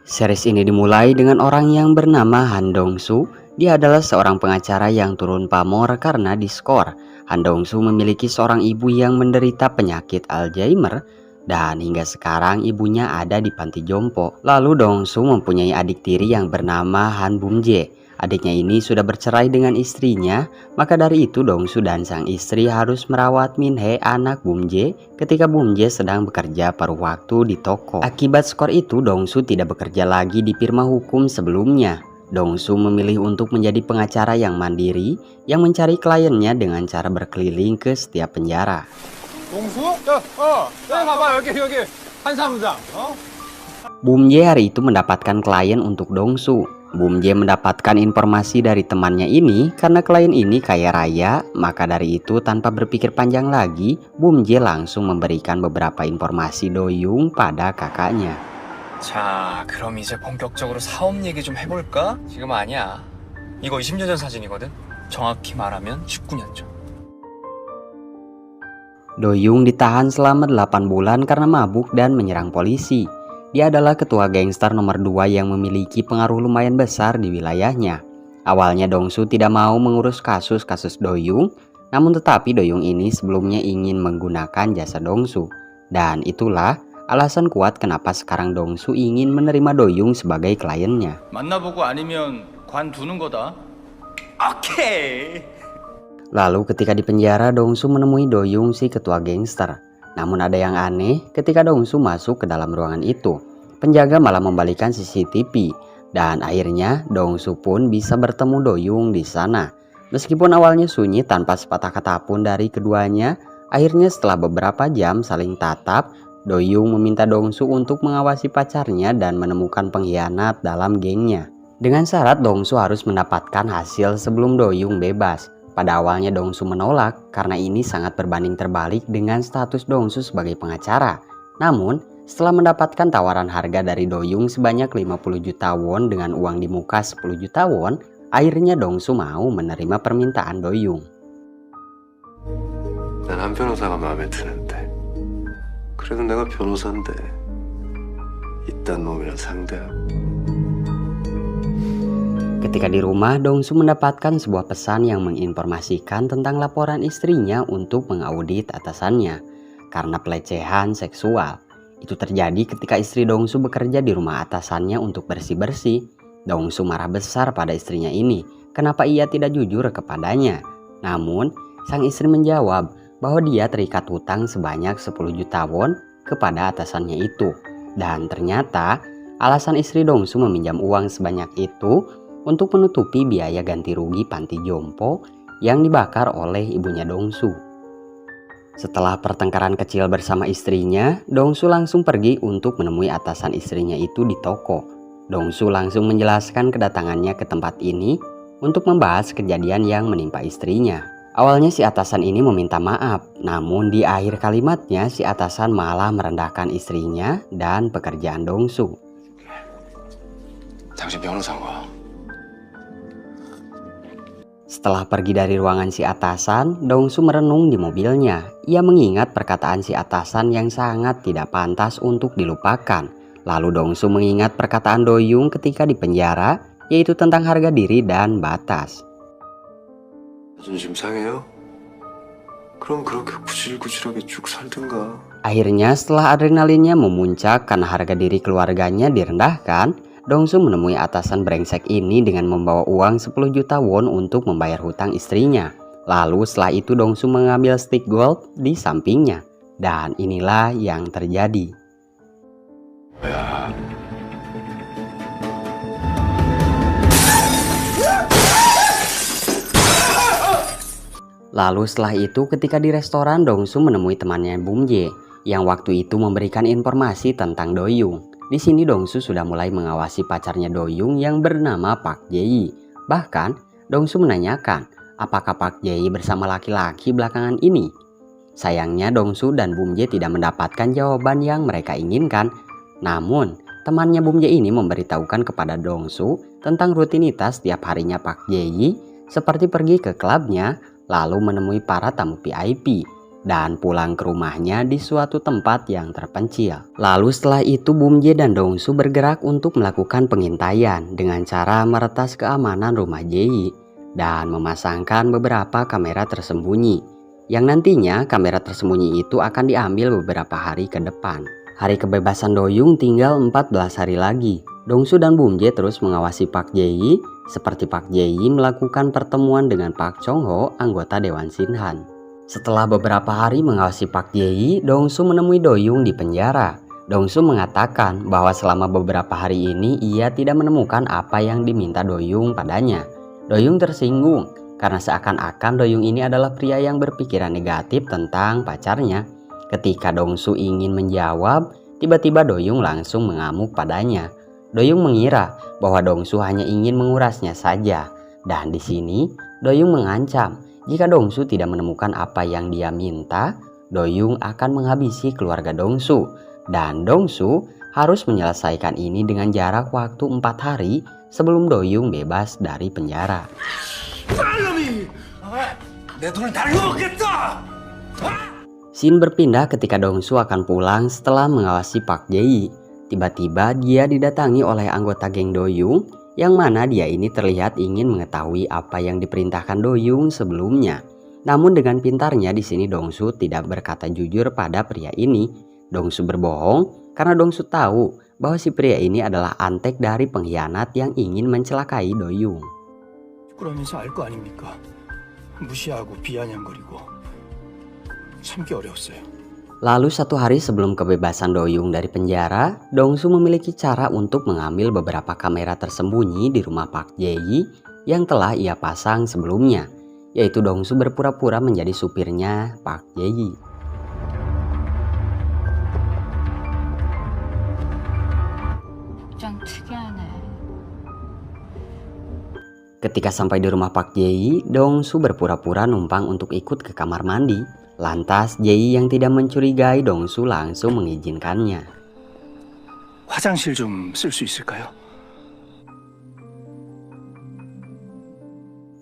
Series ini dimulai dengan orang yang bernama Han Dong-soo. Dia adalah seorang pengacara yang turun pamor karena diskor. Han Dong-soo memiliki seorang ibu yang menderita penyakit Alzheimer dan hingga sekarang ibunya ada di panti jompo. Lalu Dong-soo mempunyai adik tiri yang bernama Han Bum-jae. Adiknya ini sudah bercerai dengan istrinya, maka dari itu Dong-soo dan sang istri harus merawat Min-hee, anak Bum-jae, ketika Bum-jae sedang bekerja paruh waktu di toko. Akibat skor itu, Dong-soo tidak bekerja lagi di firma hukum sebelumnya. Dong-soo memilih untuk menjadi pengacara yang mandiri, yang mencari kliennya dengan cara berkeliling ke setiap penjara. 동수? 여기 봐봐 여기 한 사무장. Bum-jae hari itu mendapatkan klien untuk Dong-soo. Bum-jae mendapatkan informasi dari temannya ini karena klien ini kaya raya, maka dari itu tanpa berpikir panjang lagi, Bum-jae langsung memberikan beberapa informasi Do-young pada kakaknya. 자, 그럼 이제 본격적으로 사업 얘기 좀 해볼까? 지금 아니야. 이거 20년 전 사진이거든. 정확히 말하면 19년 전. Do-young ditahan selama 8 bulan karena mabuk dan menyerang polisi. Dia adalah ketua gangster nomor 2 yang memiliki pengaruh lumayan besar di wilayahnya. Awalnya Dong-soo tidak mau mengurus kasus-kasus Do-young, namun tetapi Do-young ini sebelumnya ingin menggunakan jasa Dong-soo. Dan itulah alasan kuat kenapa sekarang Dong-soo ingin menerima Do-young sebagai kliennya. 만나보고 아니면 관두는 거다. 오케이. Lalu ketika di penjara, Dong-soo menemui Do-young si ketua gangster. Namun ada yang aneh, ketika Dong-soo masuk ke dalam ruangan itu, penjaga malah membalikan CCTV. Dan akhirnya Dong-soo pun bisa bertemu Do-young di sana. Meskipun awalnya sunyi tanpa sepatah kata pun dari keduanya, akhirnya setelah beberapa jam saling tatap, Do-young meminta Dong-soo untuk mengawasi pacarnya dan menemukan pengkhianat dalam gengnya. Dengan syarat Dong-soo harus mendapatkan hasil sebelum Do-young bebas. Pada awalnya Dong-soo menolak karena ini sangat berbanding terbalik dengan status Dong-soo sebagai pengacara. Namun, setelah mendapatkan tawaran harga dari Do-young sebanyak 50 juta won dengan uang di muka 10 juta won, akhirnya Dong-soo mau menerima permintaan Do-young. 난 한 변호사가 마음에 드는데 그래도 내가 변호사인데 이딴 놈이랑 상대하고. Ketika di rumah, Dong-soo mendapatkan sebuah pesan yang menginformasikan tentang laporan istrinya untuk mengaudit atasannya karena pelecehan seksual. Itu terjadi ketika istri Dong-soo bekerja di rumah atasannya untuk bersih-bersih. Dong-soo marah besar pada istrinya ini, kenapa ia tidak jujur kepadanya. Namun, sang istri menjawab bahwa dia terikat hutang sebanyak 10 juta won kepada atasannya itu. Dan ternyata, alasan istri Dong-soo meminjam uang sebanyak itu untuk menutupi biaya ganti rugi panti jompo yang dibakar oleh ibunya Dong-soo. Setelah pertengkaran kecil bersama istrinya, Dong-soo langsung pergi untuk menemui atasan istrinya itu di toko. Dong-soo langsung menjelaskan kedatangannya ke tempat ini untuk membahas kejadian yang menimpa istrinya. Awalnya si atasan ini meminta maaf, namun di akhir kalimatnya si atasan malah merendahkan istrinya dan pekerjaan Dong-soo. 당신 변호사인가? Setelah pergi dari ruangan si atasan, Dong-soo merenung di mobilnya. Ia mengingat perkataan si atasan yang sangat tidak pantas untuk dilupakan. Lalu Dong-soo mengingat perkataan Do-young ketika di penjara, yaitu tentang harga diri dan batas. 자존심 상해요? 그럼 그렇게 구질구질하게 쭉 살든가. Akhirnya setelah adrenalinnya memuncak karena harga diri keluarganya direndahkan, Dong-soo menemui atasan brengsek ini dengan membawa uang 10 juta won untuk membayar hutang istrinya. Lalu setelah itu Dong-soo mengambil stick gold di sampingnya. Dan inilah yang terjadi. 야, Lalu setelah itu ketika di restoran Dong-soo menemui temannya Bum-jae yang waktu itu memberikan informasi tentang Do-young. Di sini Dong-soo sudah mulai mengawasi pacarnya Do-young yang bernama Park Jae. Bahkan Dong-soo menanyakan apakah Park Jae bersama laki-laki belakangan ini. Sayangnya Dong-soo dan Bum-jae tidak mendapatkan jawaban yang mereka inginkan. Namun temannya Bum-jae ini memberitahukan kepada Dong-soo tentang rutinitas setiap harinya Park Jae, seperti pergi ke klubnya lalu menemui para tamu VIP. dan pulang ke rumahnya di suatu tempat yang terpencil. Lalu setelah itu Bumje dan Dongsu bergerak untuk melakukan pengintaian dengan cara meretas keamanan rumah Jae dan memasangkan beberapa kamera tersembunyi, yang nantinya kamera tersembunyi itu akan diambil beberapa hari ke depan. Hari kebebasan Doyoung tinggal 14 hari lagi. Dongsu dan Bumje terus mengawasi Park Jae seperti Park Jae melakukan pertemuan dengan Park Chong-ho, anggota Dewan Shinhan. Setelah beberapa hari mengawasi Park Jae, Dongsu menemui Doyoung di penjara. Dongsu mengatakan bahwa selama beberapa hari ini ia tidak menemukan apa yang diminta Doyoung padanya. Doyoung tersinggung karena seakan-akan Doyoung ini adalah pria yang berpikiran negatif tentang pacarnya. Ketika Dongsu ingin menjawab, tiba-tiba Doyoung langsung mengamuk padanya. Doyoung mengira bahwa Dongsu hanya ingin mengurasnya saja, dan di sini Doyoung mengancam jika Dongsu tidak menemukan apa yang dia minta, Doyoung akan menghabisi keluarga Dongsu, dan Dongsu harus menyelesaikan ini dengan jarak waktu 4 hari sebelum Doyoung bebas dari penjara. Scene berpindah ketika Dongsu akan pulang setelah mengawasi Park Jae. Tiba-tiba dia didatangi oleh anggota geng Doyoung, yang mana dia ini terlihat ingin mengetahui apa yang diperintahkan Doyoung sebelumnya. Namun dengan pintarnya di sini Dongsu tidak berkata jujur pada pria ini. Dongsu berbohong karena Dongsu tahu bahwa si pria ini adalah antek dari pengkhianat yang ingin mencelakai Doyoung. 그러면서 알 거 아닙니까? 무시하고 비아냥거리고 참기 어려웠어요. Lalu 1 hari sebelum kebebasan Doyoung dari penjara, Dongsu memiliki cara untuk mengambil beberapa kamera tersembunyi di rumah Park Jae yang telah ia pasang sebelumnya, yaitu Dongsu berpura-pura menjadi supirnya Park Jae. 좀 특이하네. Ketika sampai di rumah Park Jae, Dongsu berpura-pura numpang untuk ikut ke kamar mandi. Lantas Jae yang tidak mencurigai Dongsu langsung mengizinkannya. 화장실 좀 쓸 수 있을까요?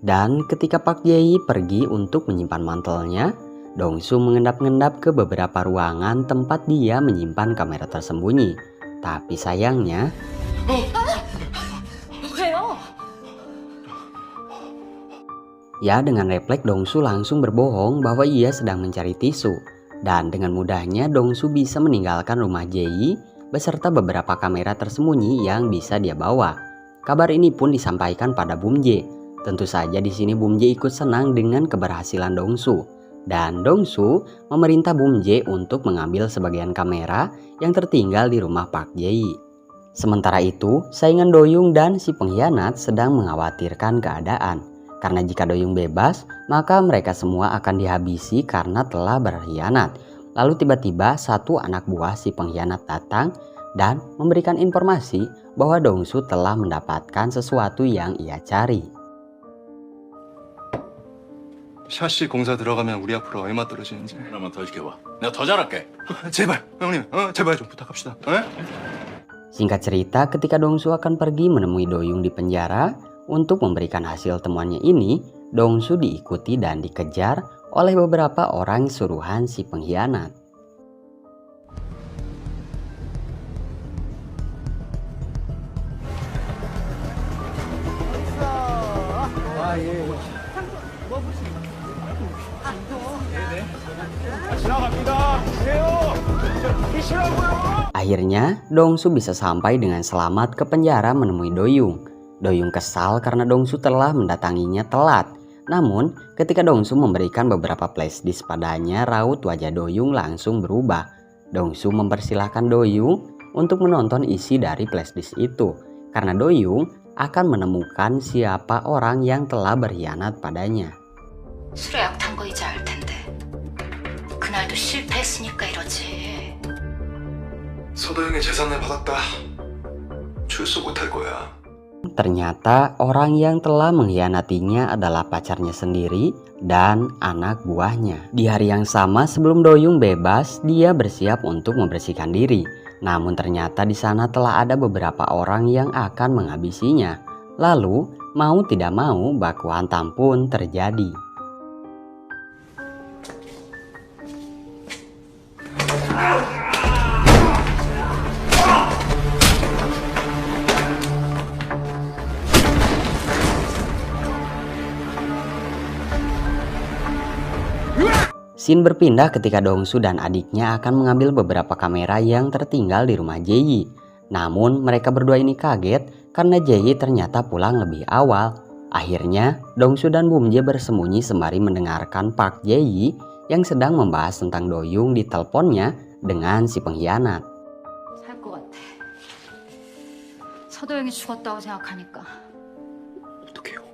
Dan ketika Park Jae pergi untuk menyimpan mantelnya, Dongsu mengendap-endap ke beberapa ruangan tempat dia menyimpan kamera tersembunyi. Tapi sayangnya, 왜요? ya dengan refleks Dongsu langsung berbohong bahwa ia sedang mencari tisu. Dan dengan mudahnya Dongsu bisa meninggalkan rumah Jae beserta beberapa kamera tersembunyi yang bisa dia bawa. Kabar ini pun disampaikan pada Bumje. Tentu saja di sini Bumje ikut senang dengan keberhasilan Dongsu. Dan Dongsu memerintah Bumje untuk mengambil sebagian kamera yang tertinggal di rumah Park Jae. Sementara itu, saingan Doyoung dan si pengkhianat sedang mengkhawatirkan keadaan. Karena jika Doyoung bebas, maka mereka semua akan dihabisi karena telah berkhianat. Lalu tiba-tiba satu anak buah si pengkhianat datang dan memberikan informasi bahwa Dongsu telah mendapatkan sesuatu yang ia cari. 샤시 공사 들어가면 우리 앞으로 얼마 떨어지는지. 하나만 더 시켜봐. 내가 더 잘할게. 제발 형님, 제발 좀 부탁합시다. Singkat cerita, ketika Dongsu akan pergi menemui Doyoung di penjara untuk memberikan hasil temuannya ini, Dongsu diikuti dan dikejar oleh beberapa orang suruhan si pengkhianat. Akhirnya, Dongsu bisa sampai dengan selamat ke penjara menemui Doyoung. Doyoung kesal karena Dongsu telah mendatanginya telat. Namun, ketika Dongsu memberikan beberapa flashdisk padanya, raut wajah Doyoung langsung berubah. Dongsu mempersilahkan Doyoung untuk menonton isi dari flashdisk itu, karena Doyoung akan menemukan siapa orang yang telah berkhianat padanya. 술에 약 탄 거 이제 알 텐데. 그날도 실패했으니까 이러지. 서도영의 재산을 받았다. 출소 못할 거야. Ternyata orang yang telah mengkhianatinya adalah pacarnya sendiri dan anak buahnya. Di hari yang sama sebelum Doyoung bebas, dia bersiap untuk membersihkan diri. Namun ternyata di sana telah ada beberapa orang yang akan menghabisinya. Lalu mau tidak mau baku hantam pun terjadi. Scene berpindah ketika Dongsu dan adiknya akan mengambil beberapa kamera yang tertinggal di rumah Jae-yi. Namun mereka berdua ini kaget karena Jae-yi ternyata pulang lebih awal. Akhirnya Dongsu dan Bum Jae bersembunyi sembari mendengarkan Park Jae-yi yang sedang membahas tentang Do-young di teleponnya dengan si pengkhianat. 살 것 같아. 서도영이 죽었다고 생각하니까. 어떡해요?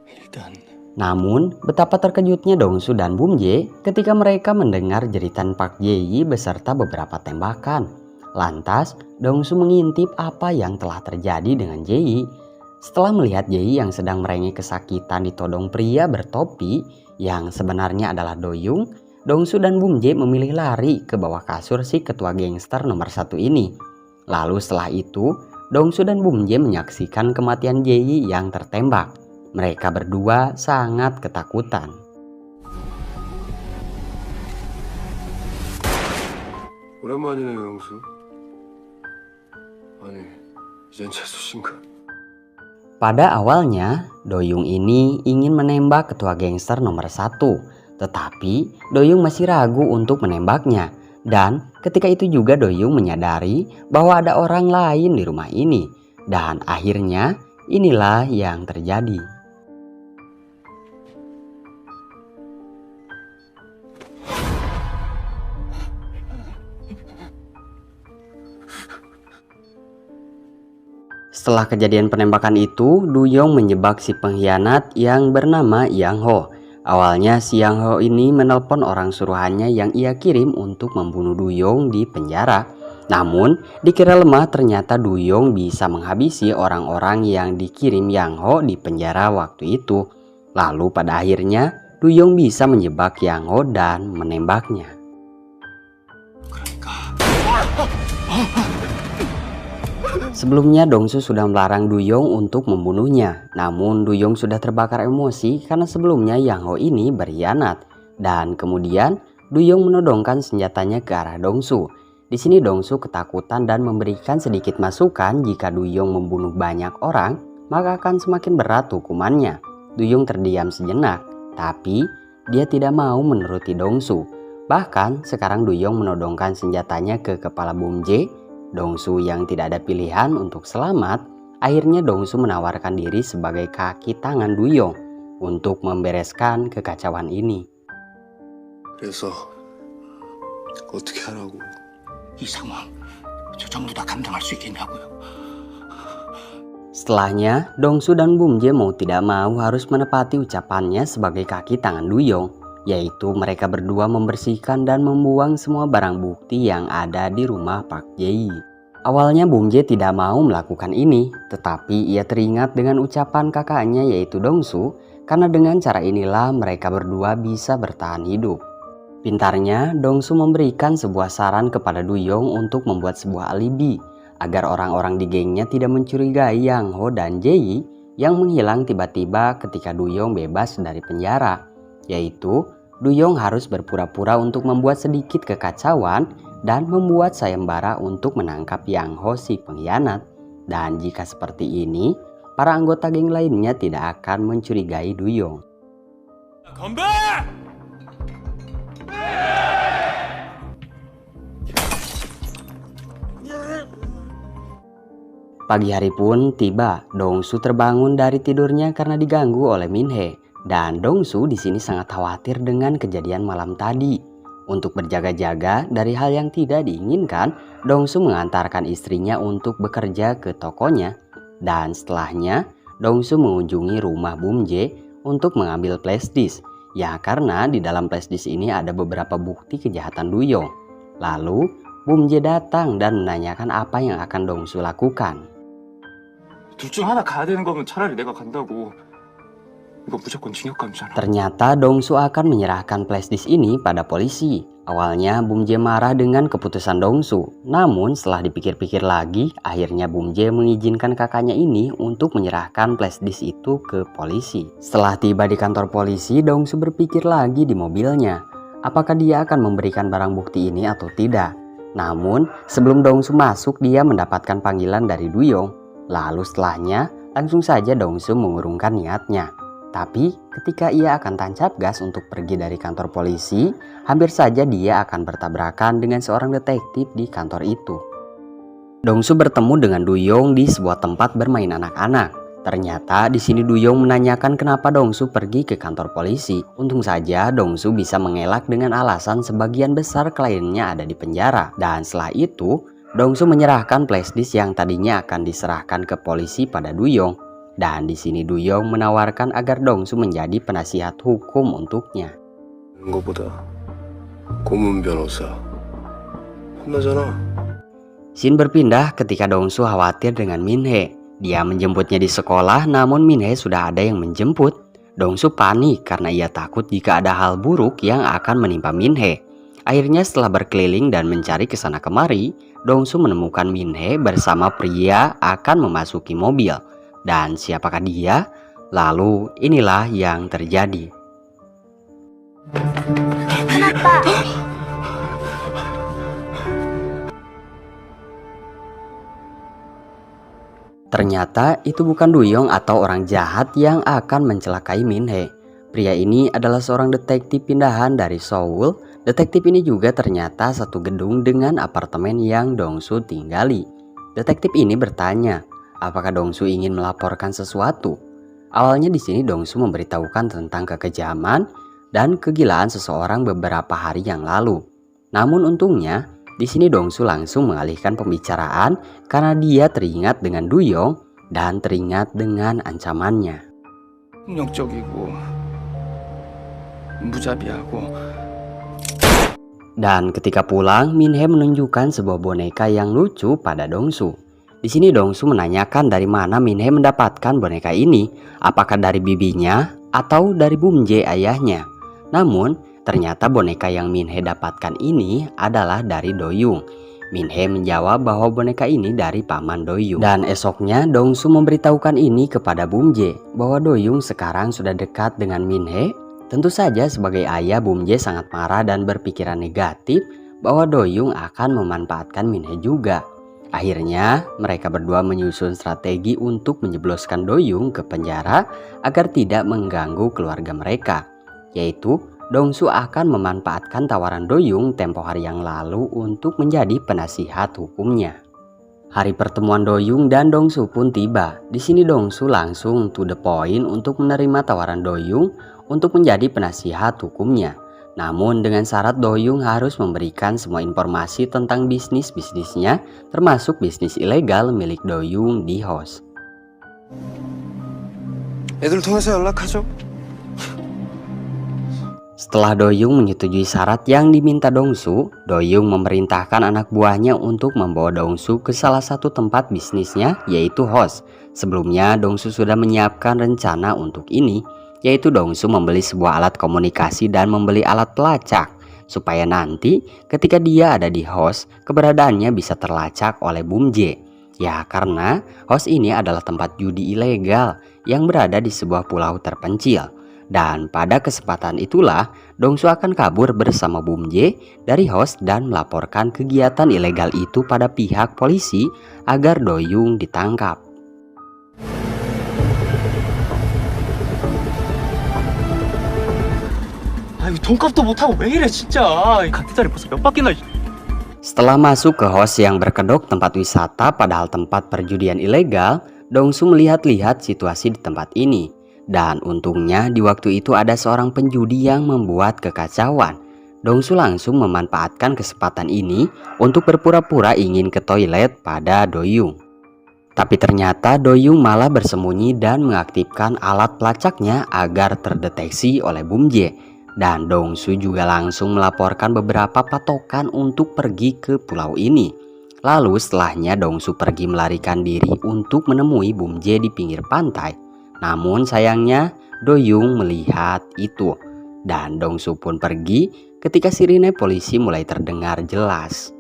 일단 Namun, betapa terkejutnya Dongsu dan Bum Jae ketika mereka mendengar jeritan Park Jae-yi beserta beberapa tembakan. Lantas, Dongsu mengintip apa yang telah terjadi dengan Jae-yi. Setelah melihat Jae-yi yang sedang merengek kesakitan ditodong pria bertopi yang sebenarnya adalah Do-young, Dongsu dan Bum Jae memilih lari ke bawah kasur si ketua gangster nomor 1 ini. Lalu setelah itu, Dongsu dan Bum Jae menyaksikan kematian Jae-yi yang tertembak. Mereka berdua sangat ketakutan. 오랜만이네 영수. 아니 이젠 재수신가? Pada awalnya, Do-young ini ingin menembak ketua gangster nomor 1. Tetapi Do-young masih ragu untuk menembaknya. Dan ketika itu juga Do-young menyadari bahwa ada orang lain di rumah ini. Dan akhirnya inilah yang terjadi. Setelah kejadian penembakan itu, Do-young menjebak si pengkhianat yang bernama Yang Ho. Awalnya si Yang Ho ini menelpon orang suruhannya yang ia kirim untuk membunuh Do-young di penjara. Namun dikira lemah, ternyata Do-young bisa menghabisi orang-orang yang dikirim Yang Ho di penjara waktu itu. Lalu pada akhirnya Do-young bisa menjebak Yang Ho dan menembaknya. Sebelumnya Dongsu sudah melarang Do-young untuk membunuhnya. Namun Do-young sudah terbakar emosi karena sebelumnya Yang Ho ini berkhianat. Dan kemudian Do-young menodongkan senjatanya ke arah Dongsu. Di sini Dongsu ketakutan dan memberikan sedikit masukan jika Do-young membunuh banyak orang, maka akan semakin berat hukumannya. Do-young terdiam sejenak, tapi dia tidak mau menuruti Dongsu. Bahkan sekarang Do-young menodongkan senjatanya ke kepala Bum Jae. Dongsu yang tidak ada pilihan untuk selamat, akhirnya Dongsu menawarkan diri sebagai kaki tangan Do-young untuk membereskan kekacauan ini. 그래서 어떻게 하라고? 이 상황 저 정도 다 감당할 수 있겠냐고요? Setelahnya, Dongsu dan Bum Jae mau tidak mau harus menepati ucapannya sebagai kaki tangan Do-young, yaitu mereka berdua membersihkan dan membuang semua barang bukti yang ada di rumah Park Jae-yi. Awalnya Bum Jae tidak mau melakukan ini, tetapi ia teringat dengan ucapan kakaknya yaitu Dongsu, karena dengan cara inilah mereka berdua bisa bertahan hidup. Pintarnya, Dongsu memberikan sebuah saran kepada Do-young untuk membuat sebuah alibi, agar orang-orang di gengnya tidak mencurigai Yang Ho dan Jae-yi yang menghilang tiba-tiba ketika Do-young bebas dari penjara. Yaitu Do-young harus berpura-pura untuk membuat sedikit kekacauan dan membuat sayembara untuk menangkap Yang Ho si pengkhianat. Dan jika seperti ini, para anggota geng lainnya tidak akan mencurigai Do-young. Pagi hari pun tiba. Dongsu terbangun dari tidurnya karena diganggu oleh Min-hye. Dan Dongsu di sini sangat khawatir dengan kejadian malam tadi. Untuk berjaga-jaga dari hal yang tidak diinginkan, Dongsu mengantarkan istrinya untuk bekerja ke tokonya. Dan setelahnya, Dongsu mengunjungi rumah Bum Jae untuk mengambil flashdisk. Ya, karena di dalam flashdisk ini ada beberapa bukti kejahatan Do-young. Lalu, Bum Jae datang dan menanyakan apa yang akan Dongsu lakukan. 둘 중 하나 가야 되는 거면 차라리 내가 간다고. 이거 무조건 징역감이잖아. Ternyata Dongsu akan menyerahkan flashdisk ini pada polisi. Awalnya Bum Jae marah dengan keputusan Dongsu. Namun setelah dipikir-pikir lagi, akhirnya Bum Jae mengizinkan kakaknya ini untuk menyerahkan flashdisk itu ke polisi. Setelah tiba di kantor polisi, Dongsu berpikir lagi di mobilnya. Apakah dia akan memberikan barang bukti ini atau tidak? Namun sebelum Dongsu masuk, dia mendapatkan panggilan dari Do-young. Lalu setelahnya langsung saja Dongsu mengurungkan niatnya. Tapi Ketika ia akan tancap gas untuk pergi dari kantor polisi, hampir saja dia akan bertabrakan dengan seorang detektif di kantor itu. Dongsu bertemu dengan Duyong di sebuah tempat bermain anak-anak. Ternyata di sini Duyong menanyakan kenapa Dongsu pergi ke kantor polisi. Untung saja Dongsu bisa mengelak dengan alasan sebagian besar kliennya ada di penjara. Dan setelah itu, Dongsu menyerahkan flashdisk yang tadinya akan diserahkan ke polisi pada Duyong. Dan di sini Duyong menawarkan agar Dongsu menjadi penasihat hukum untuknya. 것보다 고문 변호사 혼나잖아. Shin berpindah ketika Dongsu khawatir dengan Minhe. Dia menjemputnya di sekolah, namun Minhe sudah ada yang menjemput. Dongsu panik karena ia takut jika ada hal buruk yang akan menimpa Minhe. Akhirnya setelah berkeliling dan mencari kesana kemari, Dongsu menemukan Minhe bersama pria akan memasuki mobil. Dan siapakah dia? Lalu inilah yang terjadi. Ternyata itu bukan Duyong atau orang jahat yang akan mencelakai Minhe. Pria ini adalah seorang detektif pindahan dari Seoul. Detektif ini juga ternyata satu gedung dengan apartemen yang Dongsu tinggali. Detektif ini bertanya, apakah Dongsu ingin melaporkan sesuatu? Awalnya di sini Dongsu memberitahukan tentang kekejaman dan kegilaan seseorang beberapa hari yang lalu. Namun untungnya, di sini Dongsu langsung mengalihkan pembicaraan karena dia teringat dengan Duyong dan teringat dengan ancamannya. 폭력적이고 무자비하고. Dan ketika pulang, Minhe menunjukkan sebuah boneka yang lucu pada Dongsu. Di sini Dongsu menanyakan dari mana Minhe mendapatkan boneka ini, apakah dari bibinya atau dari Bumje ayahnya. Namun ternyata boneka yang Minhe dapatkan ini adalah dari Doyung. Minhe menjawab bahwa boneka ini dari paman Doyung. Dan esoknya Dongsu memberitahukan ini kepada Bumje bahwa Doyung sekarang sudah dekat dengan Minhe. Tentu saja sebagai ayah, Bumje sangat marah dan berpikiran negatif bahwa Doyung akan memanfaatkan Minhe juga. Akhirnya mereka berdua menyusun strategi untuk menjebloskan Doyung ke penjara agar tidak mengganggu keluarga mereka, yaitu Dongsu akan memanfaatkan tawaran Doyung tempo hari yang lalu untuk menjadi penasihat hukumnya. Hari pertemuan Doyung dan Dongsu pun tiba. Di sini Dongsu langsung to the point untuk menerima tawaran Doyung untuk menjadi penasihat hukumnya. Namun dengan syarat Doyung harus memberikan semua informasi tentang bisnisnya, termasuk bisnis ilegal milik Doyung di host. 애들 통해서 연락하죠. Setelah Doyung menyetujui syarat yang diminta Dongsu, Doyung memerintahkan anak buahnya untuk membawa Dongsu ke salah satu tempat bisnisnya, yaitu host. Sebelumnya Dongsu sudah menyiapkan rencana untuk ini, yaitu Dongsu membeli sebuah alat komunikasi dan membeli alat pelacak, supaya nanti ketika dia ada di host, keberadaannya bisa terlacak oleh Bumje. Ya, karena host ini adalah tempat judi ilegal yang berada di sebuah pulau terpencil. Dan pada kesempatan itulah Dongsu akan kabur bersama Bumje dari host dan melaporkan kegiatan ilegal itu pada pihak polisi agar Doyung ditangkap. 아유 돈값도 못하고 왜 이래 진짜. 같은 자리 벌써 몇 바퀴나. Setelah masuk ke host yang berkedok tempat wisata padahal tempat perjudian ilegal, Dongsu melihat-lihat situasi di tempat ini. Dan untungnya di waktu itu ada seorang penjudi yang membuat kekacauan. Dongsu langsung memanfaatkan kesempatan ini untuk berpura-pura ingin ke toilet pada Doyung. Tapi ternyata Doyung malah bersembunyi dan mengaktifkan alat pelacaknya agar terdeteksi oleh Bumje. Dan Dongsu juga langsung melaporkan beberapa patokan untuk pergi ke pulau ini. Lalu setelahnya Dongsu pergi melarikan diri untuk menemui Bumje di pinggir pantai. Namun sayangnya Doyung melihat itu. Dan Dongsu pun pergi ketika sirine polisi mulai terdengar jelas.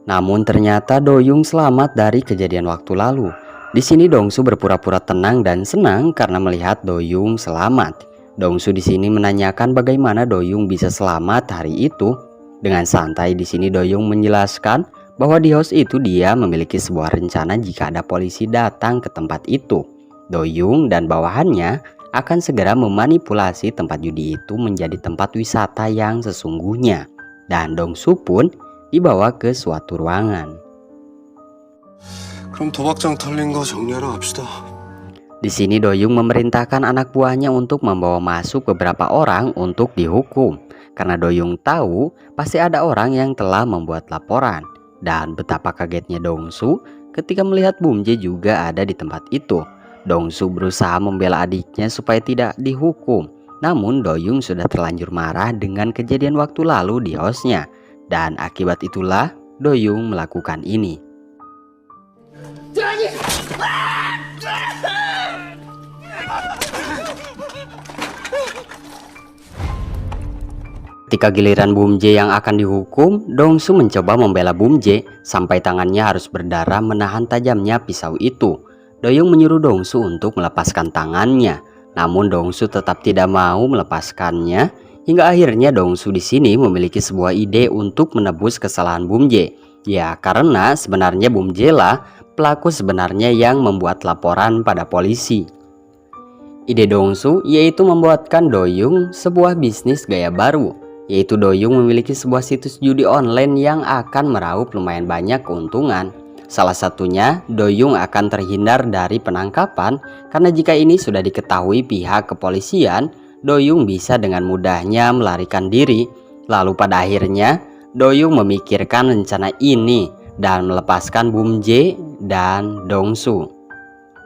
Namun ternyata Doyung selamat dari kejadian waktu lalu. Di sini Dongsu berpura-pura tenang dan senang karena melihat Do-young selamat. Dongsu di sini menanyakan bagaimana Do-young bisa selamat hari itu. Dengan santai di sini Do-young menjelaskan bahwa di house itu dia memiliki sebuah rencana jika ada polisi datang ke tempat itu. Do-young dan bawahannya akan segera memanipulasi tempat judi itu menjadi tempat wisata yang sesungguhnya. Dan Dongsu pun dibawa ke suatu ruangan. 그럼 도박장 털린 거 정리하러 갑시다. Di sini Do-young memerintahkan anak buahnya untuk membawa masuk beberapa orang untuk dihukum. Karena Do-young tahu pasti ada orang yang telah membuat laporan. Dan betapa kagetnya Dongsu ketika melihat Bum-jae juga ada di tempat itu. Dongsu berusaha membela adiknya supaya tidak dihukum. Namun Do-young sudah terlanjur marah dengan kejadian waktu lalu di hostnya. Dan akibat itulah Do-young melakukan ini. Ketika giliran Bum-jae yang akan dihukum, Dongsu mencoba membela Bum-jae sampai tangannya harus berdarah menahan tajamnya pisau itu. Do-young menyuruh Dongsu untuk melepaskan tangannya, namun Dongsu tetap tidak mau melepaskannya. Hingga akhirnya Dongsu di sini memiliki sebuah ide untuk menebus kesalahan Bum-jae. Ya, karena sebenarnya Bum-jae lah pelaku sebenarnya yang membuat laporan pada polisi. Ide Dongsu yaitu membuatkan Do-young sebuah bisnis gaya baru, yaitu Do-young memiliki sebuah situs judi online yang akan meraup lumayan banyak keuntungan. Salah satunya, Do-young akan terhindar dari penangkapan karena jika ini sudah diketahui pihak kepolisian, Do-young bisa dengan mudahnya melarikan diri. Lalu pada akhirnya, Do-young memikirkan rencana ini dan melepaskan Bum-jae dan Dongsu.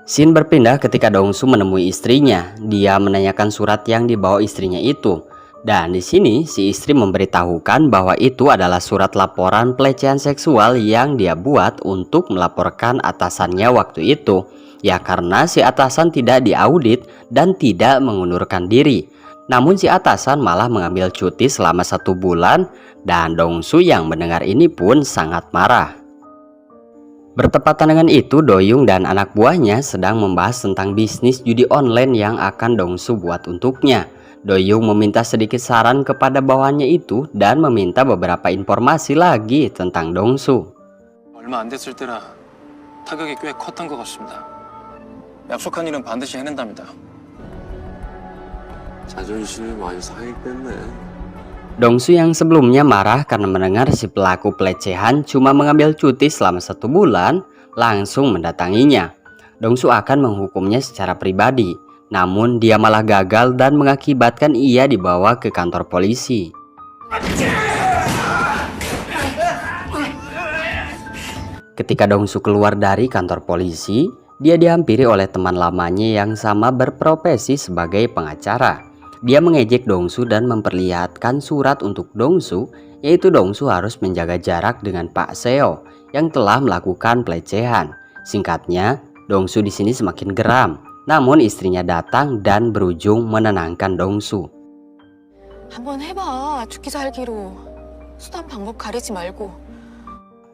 Scene berpindah ketika Dongsu menemui istrinya. Dia menanyakan surat yang dibawa istrinya itu. Dan di sini si istri memberitahukan bahwa itu adalah surat laporan pelecehan seksual yang dia buat untuk melaporkan atasannya waktu itu. Ya karena si atasan tidak diaudit dan tidak mengundurkan diri. Namun si atasan malah mengambil cuti selama 1 bulan dan Dongsu yang mendengar ini pun sangat marah. Bertepatan dengan itu, Do-young dan anak buahnya sedang membahas tentang bisnis judi online yang akan Dongsu buat untuknya. Do-young meminta sedikit saran kepada bawahannya itu dan meminta beberapa informasi lagi tentang Dongsu. 얼마 안 됐을 때라 타격이 꽤 컸던 것 같습니다. 약속한 일은 반드시 해낸답니다. 자존심이 많이 상했겠네. Dongsu yang sebelumnya marah karena mendengar si pelaku pelecehan cuma mengambil cuti selama 1 bulan, langsung mendatanginya. Dongsu akan menghukumnya secara pribadi, namun dia malah gagal dan mengakibatkan ia dibawa ke kantor polisi. Ketika Dongsu keluar dari kantor polisi, dia dihampiri oleh teman lamanya yang sama berprofesi sebagai pengacara. Dia mengejek Dongsu dan memperlihatkan surat untuk Dongsu, yaitu Dongsu harus menjaga jarak dengan Pak Seo yang telah melakukan pelecehan. Singkatnya, Dongsu di sini semakin geram. Namun istrinya datang dan berujung menenangkan Dongsu. 한번 해봐. 죽기 살기로. 수단 방법 가리지 말고.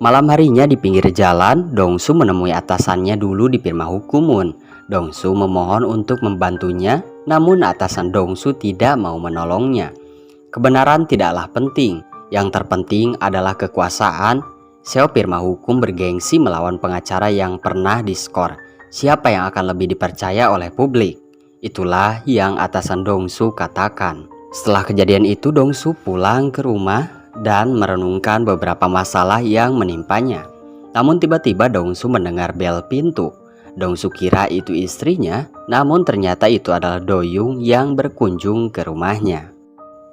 Malam harinya di pinggir jalan, Dongsu menemui atasannya dulu di firma Hukumun. Dongsu memohon untuk membantunya, namun atasan Dongsu tidak mau menolongnya. Kebenaran tidaklah penting, yang terpenting adalah kekuasaan. Seo firma hukum bergengsi melawan pengacara yang pernah diskor. Siapa yang akan lebih dipercaya oleh publik? Itulah yang atasan Dongsu katakan. Setelah kejadian itu, Dongsu pulang ke rumah dan merenungkan beberapa masalah yang menimpanya. Namun tiba-tiba Dongsu mendengar bel pintu. Dongsu kira itu istrinya, namun ternyata itu adalah Do-young yang berkunjung ke rumahnya.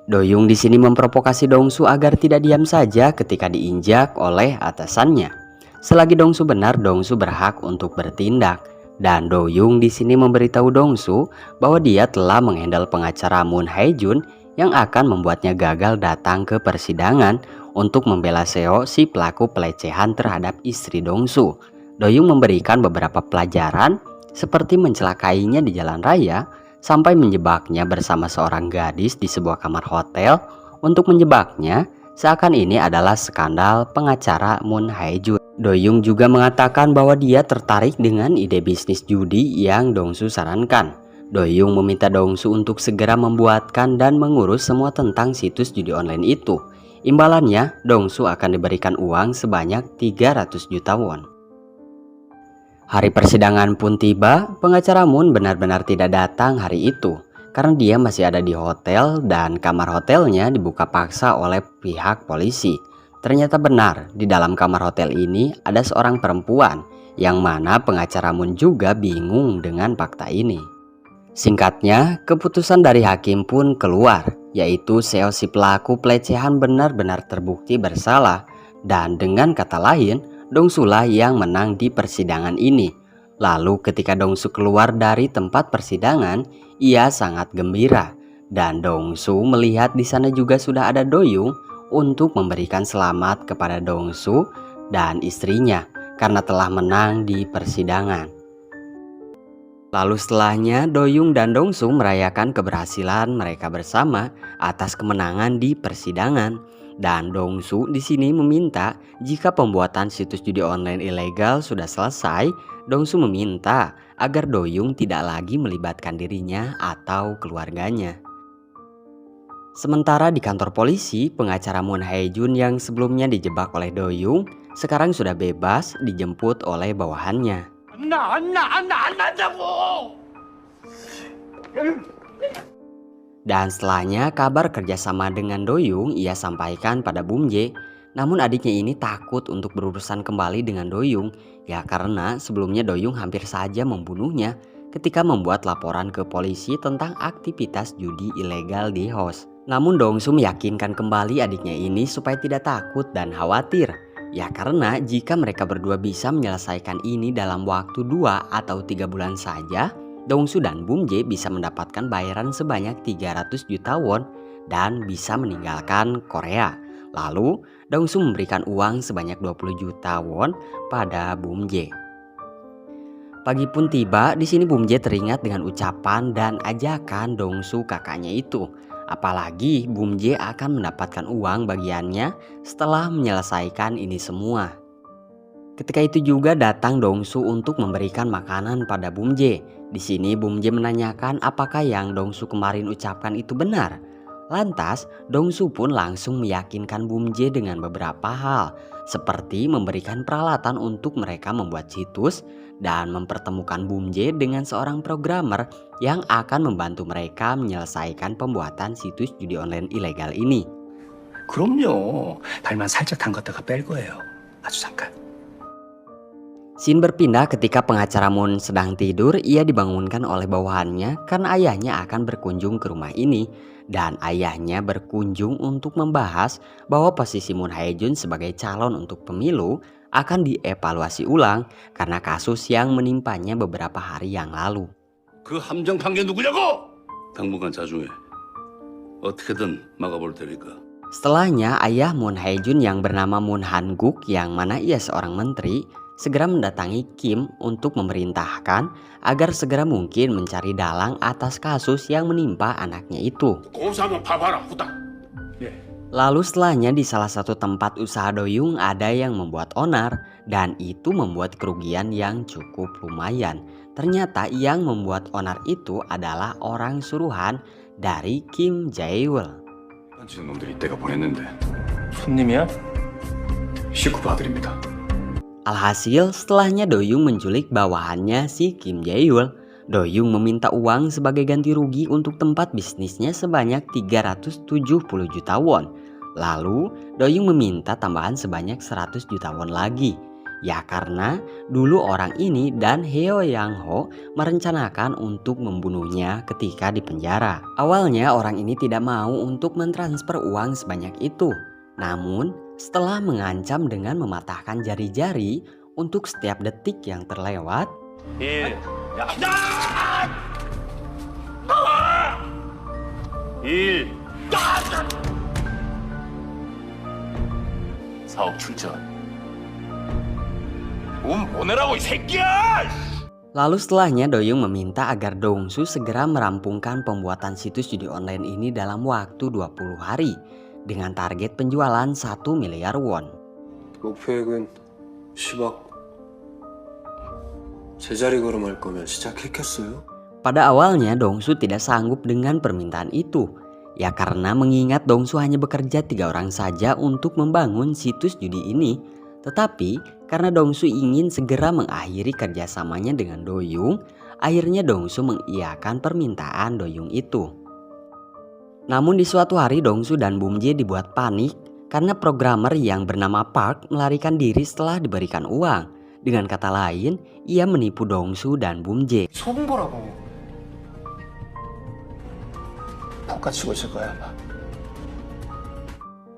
Do-young di sini memprovokasi Dongsu agar tidak diam saja ketika diinjak oleh atasannya. Selagi Dongsu benar, Dongsu berhak untuk bertindak. Dan Do-young di sini memberitahu Dongsu bahwa dia telah menghandle pengacara Moon Hae-jun yang akan membuatnya gagal datang ke persidangan untuk membela Seo, si pelaku pelecehan terhadap istri Dongsu. Do-young memberikan beberapa pelajaran seperti mencelakainya di jalan raya sampai menjebaknya bersama seorang gadis di sebuah kamar hotel untuk menjebaknya seakan ini adalah skandal pengacara Moon Hae-jun. Doyung juga mengatakan bahwa dia tertarik dengan ide bisnis judi yang Dongsu sarankan. Doyung meminta Dongsu untuk segera membuatkan dan mengurus semua tentang situs judi online itu. Imbalannya, Dongsu akan diberikan uang sebanyak 300 juta won. Hari persidangan pun tiba, pengacara Moon benar-benar tidak datang hari itu karena dia masih ada di hotel dan kamar hotelnya dibuka paksa oleh pihak polisi. Ternyata benar, di dalam kamar hotel ini ada seorang perempuan yang mana pengacara Moon juga bingung dengan fakta ini. Singkatnya, keputusan dari hakim pun keluar, yaitu Seo si pelaku pelecehan benar-benar terbukti bersalah dan dengan kata lain, Dongsu lah yang menang di persidangan ini. Lalu ketika Dongsu keluar dari tempat persidangan, ia sangat gembira dan Dongsu melihat di sana juga sudah ada Doyung untuk memberikan selamat kepada Dongsu dan istrinya karena telah menang di persidangan. Lalu setelahnya Doyung dan Dongsu merayakan keberhasilan mereka bersama atas kemenangan di persidangan. Dan Dongsu di sini meminta jika pembuatan situs judi online ilegal sudah selesai, Dongsu meminta agar Doyung tidak lagi melibatkan dirinya atau keluarganya. Sementara di kantor polisi, pengacara Moon Hae-jun yang sebelumnya dijebak oleh Doyung sekarang sudah bebas dijemput oleh bawahannya. Dan setelahnya kabar kerjasama dengan Doyung ia sampaikan pada Bum Jae. Namun adiknya ini takut untuk berurusan kembali dengan Doyung, ya karena sebelumnya Doyung hampir saja membunuhnya ketika membuat laporan ke polisi tentang aktivitas judi ilegal di host. Namun Dongsu meyakinkan kembali adiknya ini supaya tidak takut dan khawatir. Ya karena jika mereka berdua bisa menyelesaikan ini dalam waktu 2 atau 3 bulan saja, Dongsu dan Bum Jae bisa mendapatkan bayaran sebanyak 300 juta won dan bisa meninggalkan Korea. Lalu Dongsu memberikan uang sebanyak 20 juta won pada Bum Jae. Pagi pun tiba, di sini Bum Jae teringat dengan ucapan dan ajakan Dongsu kakaknya itu. Apalagi Bum Jae akan mendapatkan uang bagiannya setelah menyelesaikan ini semua. Ketika itu juga datang Dongsu untuk memberikan makanan pada Bum Jae. Di sini Bum Jae menanyakan apakah yang Dongsu kemarin ucapkan itu benar. Lantas Dongsu pun langsung meyakinkan Bum Jae dengan beberapa hal, seperti memberikan peralatan untuk mereka membuat situs dan mempertemukan Bum Jae dengan seorang programmer yang akan membantu mereka menyelesaikan pembuatan situs judi online ilegal ini. 그럼요. 발만 살짝 담갔다가 뺄 거예요. 아주 잠깐. Scene berpindah ketika pengacara Moon sedang tidur, ia dibangunkan oleh bawahannya karena ayahnya akan berkunjung ke rumah ini. Dan ayahnya berkunjung untuk membahas bahwa posisi Moon Hae-jun sebagai calon untuk pemilu akan dievaluasi ulang karena kasus yang menimpanya beberapa hari yang lalu. 그 함정 판게 누구냐고? 당분간 자중해. 어떻게든 막아볼 테니까. Setelahnya ayah Moon Hae-jun yang bernama Moon Han-guk yang mana ia seorang menteri segera mendatangi Kim untuk memerintahkan agar segera mungkin mencari dalang atas kasus yang menimpa anaknya itu. Lalu setelahnya di salah satu tempat usaha Doyung ada yang membuat onar dan itu membuat kerugian yang cukup lumayan. Ternyata yang membuat onar itu adalah orang suruhan dari Kim Jae-wol. 놈들이 이때가 보냈는데 손님이야? 식구 봐드립니다. Alhasil setelahnya Doyung menculik bawahannya si Kim Jae-wol. Doyung meminta uang sebagai ganti rugi untuk tempat bisnisnya sebanyak 370 juta won. Lalu Doyung meminta tambahan sebanyak 100 juta won lagi. Ya karena dulu orang ini dan Heo Yang Ho merencanakan untuk membunuhnya ketika di penjara. Awalnya orang ini tidak mau untuk mentransfer uang sebanyak itu. Namun setelah mengancam dengan mematahkan jari-jari untuk setiap detik yang terlewat, 사업 출전. 돈 보내라고 이 새끼야! lalu setelahnya Doyung meminta agar Dongsu segera merampungkan pembuatan situs judi online ini dalam waktu 20 hari dengan target penjualan 1 miliar won. 목표액은 10억. 제자리 걸음할 거면 시작했겠어요? Pada awalnya Dongsu tidak sanggup dengan permintaan itu. Ya karena mengingat Dongsu hanya bekerja 3 orang saja untuk membangun situs judi ini. Tetapi karena Dongsu ingin segera mengakhiri kerjasamanya dengan Doyung, akhirnya Dongsu mengiyakan permintaan Doyung itu. Namun di suatu hari Dongsu dan Bumje dibuat panik karena programmer yang bernama Park melarikan diri setelah diberikan uang. Dengan kata lain, ia menipu Dongsu dan Bumje. 소금 보라고. 볶아치고 있을 거야 아마.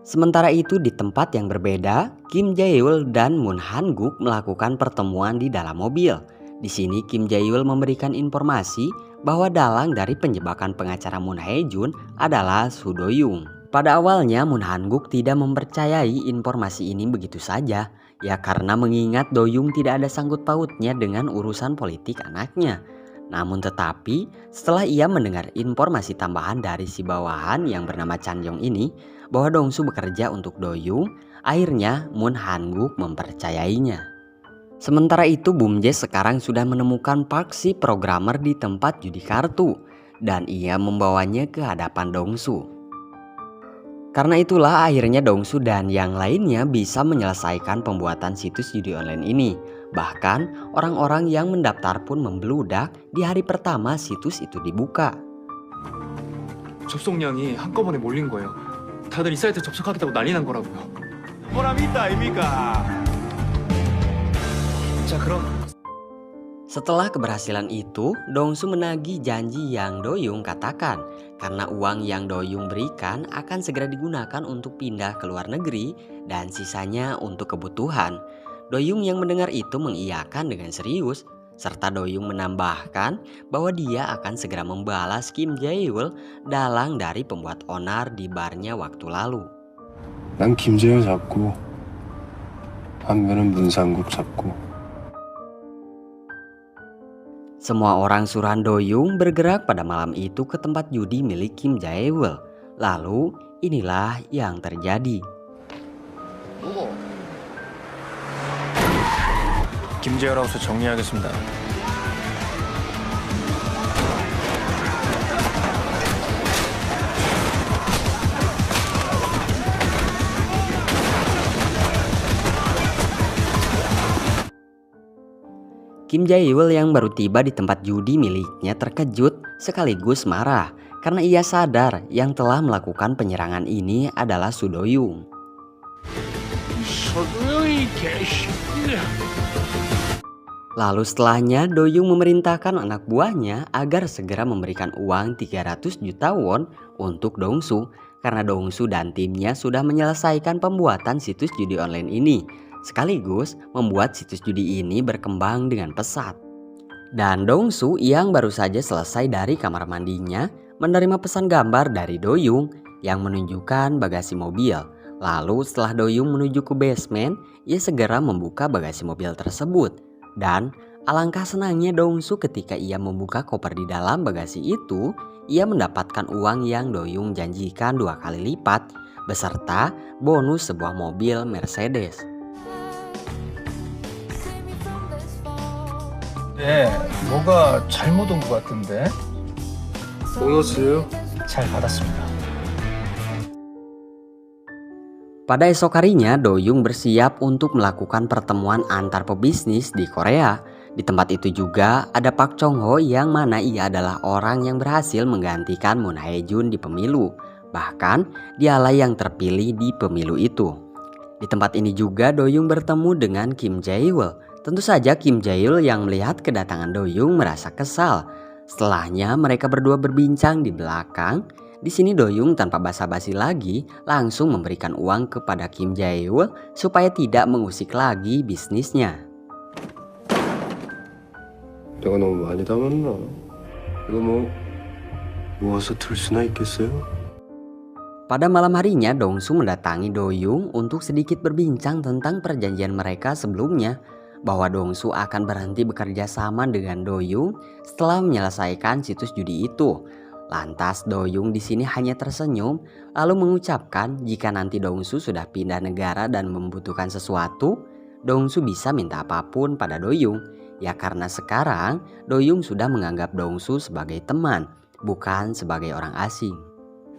Sementara itu di tempat yang berbeda, Kim Jae-yul dan Moon Han-guk melakukan pertemuan di dalam mobil. Di sini Kim Jae-yul memberikan informasi bahwa dalang dari penjebakan pengacara Moon Hae-jun adalah Soo Do-young. Pada awalnya Moon Han-guk tidak mempercayai informasi ini begitu saja, ya karena mengingat Do-young tidak ada sangkut pautnya dengan urusan politik anaknya. Namun tetapi setelah ia mendengar informasi tambahan dari si bawahan yang bernama Chan Yong ini bahwa Dongsu bekerja untuk Do-young, akhirnya Moon Han-guk mempercayainya. Sementara itu Bumje sekarang sudah menemukan Park si programmer di tempat judi kartu dan ia membawanya ke hadapan Dongsu. Karena itulah akhirnya Dongsu dan yang lainnya bisa menyelesaikan pembuatan situs judi online ini. Bahkan orang-orang yang mendaftar pun membludak di hari pertama situs itu dibuka. 접속량이 한꺼번에 몰린 거예요. 다들 이 사이트 접속하겠다고 난리 난 거라고요. 보람 있다 아닙니까? 자 그럼 Setelah keberhasilan itu, Dongsu menagih janji yang Doyung katakan karena uang yang Doyung berikan akan segera digunakan untuk pindah ke luar negeri dan sisanya untuk kebutuhan. Doyung yang mendengar itu mengiyakan dengan serius, serta Doyung menambahkan bahwa dia akan segera membalas Kim Jae-yul, dalang dari pembuat onar di barnya waktu lalu. 난 김재열 잡고 한편은 문상국 잡고. Semua orang suruhan Doyung bergerak pada malam itu ke tempat judi milik Kim Jae-yul. Lalu inilah yang terjadi. 김재열 하우스 정리하겠습니다. Kim Jae-yul yang baru tiba di tempat judi miliknya terkejut sekaligus marah karena ia sadar yang telah melakukan penyerangan ini adalah Soo Do-young. 서도영이 개새끼야. Lalu setelahnya Do-young memerintahkan anak buahnya agar segera memberikan uang 300 juta won untuk Dongsu karena Dongsu dan timnya sudah menyelesaikan pembuatan situs judi online ini, sekaligus membuat situs judi ini berkembang dengan pesat. Dan Dongsu yang baru saja selesai dari kamar mandinya menerima pesan gambar dari Do-young yang menunjukkan bagasi mobil. Lalu setelah Do-young menuju ke basement, ia segera membuka bagasi mobil tersebut. Dan alangkah senangnya Dongsu ketika ia membuka koper di dalam bagasi itu, ia mendapatkan uang yang Do-young janjikan 2 kali lipat beserta bonus sebuah mobil Mercedes. 네, 뭐가 잘못 온 것 같은데? 보너스요? 잘 받았습니다. Pada esok harinya, Do-young bersiap untuk melakukan pertemuan antar pebisnis di Korea. Di tempat itu juga ada Park Chong-ho yang mana ia adalah orang yang berhasil menggantikan Moon Hae-jun di pemilu. Bahkan dialah yang terpilih di pemilu itu. Di tempat ini juga Do-young bertemu dengan Kim Jae-yul. Tentu saja Kim Jae-yul yang melihat kedatangan Do-young merasa kesal. Setelahnya mereka berdua berbincang di belakang. Di sini Do-young tanpa basa-basi lagi langsung memberikan uang kepada Kim Jae-yul supaya tidak mengusik lagi bisnisnya. 내가 너무 많이 담았나? 이거 뭐 모아서 들 수나 있겠어요? Pada malam harinya Dongsu mendatangi Do-young untuk sedikit berbincang tentang perjanjian mereka sebelumnya bahwa Dongsu akan berhenti bekerja sama dengan Do-young setelah menyelesaikan situs judi itu. Lantas Do-young di sini hanya tersenyum lalu mengucapkan jika nanti Dongsu sudah pindah negara dan membutuhkan sesuatu, Dongsu bisa minta apapun pada Doyung. Ya karena sekarang Doyung sudah menganggap Dongsu sebagai teman, bukan sebagai orang asing.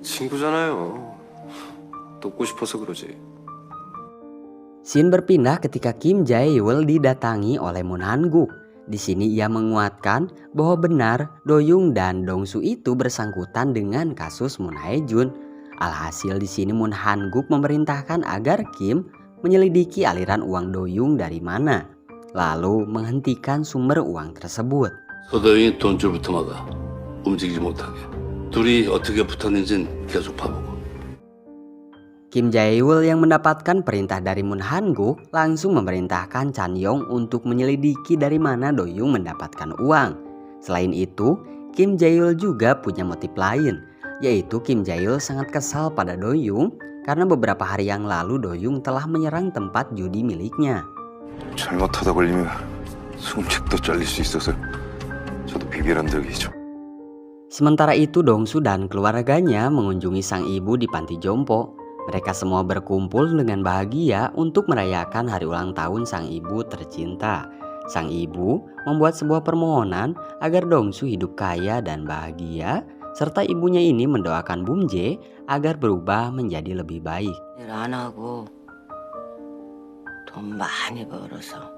친구잖아요. 돕고 싶어서 그러지. Scene berpindah ketika Kim Jae-wol didatangi oleh Moon Han-guk. Di sini ia menguatkan bahwa benar Doyung dan Dongsu itu bersangkutan dengan kasus Moon Hae-jun. Alhasil di sini Moon Han-guk memerintahkan agar Kim menyelidiki aliran uang Doyung dari mana, lalu menghentikan sumber uang tersebut. 서도영이 돈줄부터 막아 움직이지 못하게. 둘이 어떻게 붙었는지는 계속 파보고. Kim Jae-wol yang mendapatkan perintah dari Moon Han-guk langsung memerintahkan Chan Yong untuk menyelidiki dari mana Doyung mendapatkan uang. Selain itu, Kim Jae-wol juga punya motif lain, yaitu Kim Jae-wol sangat kesal pada Doyung karena beberapa hari yang lalu Doyung telah menyerang tempat judi miliknya. 잘못하다 걸리면 숨책도 잘릴 수 있어서 저도 비비란 적이 있죠. Sementara itu Dongsu dan keluarganya mengunjungi sang ibu di panti jompo. Mereka semua berkumpul dengan bahagia untuk merayakan hari ulang tahun sang ibu tercinta. Sang ibu membuat sebuah permohonan agar Dongsu hidup kaya dan bahagia, serta ibunya ini mendoakan Bum Jae agar berubah menjadi lebih baik. 일 안 하고 돈 많이 벌어서.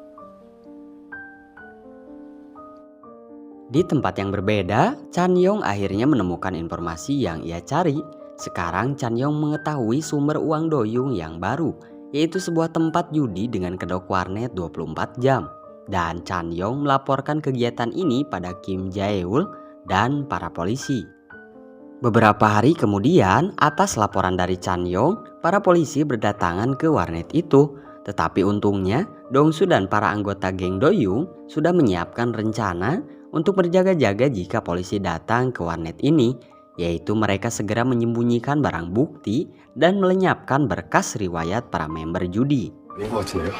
Di tempat yang berbeda, Chan Yong akhirnya menemukan informasi yang ia cari. Sekarang Chan Yong mengetahui sumber uang Doyung yang baru, yaitu sebuah tempat judi dengan kedok warnet 24 jam. Dan Chan Yong melaporkan kegiatan ini pada Kim Jae-wol dan para polisi. Beberapa hari kemudian, atas laporan dari Chan Yong, para polisi berdatangan ke warnet itu. Tetapi untungnya, Dongsu dan para anggota geng Doyung sudah menyiapkan rencana untuk berjaga-jaga jika polisi datang ke warnet ini, yaitu mereka segera menyembunyikan barang bukti dan melenyapkan berkas riwayat para member judi. 아닌 것 같은데요?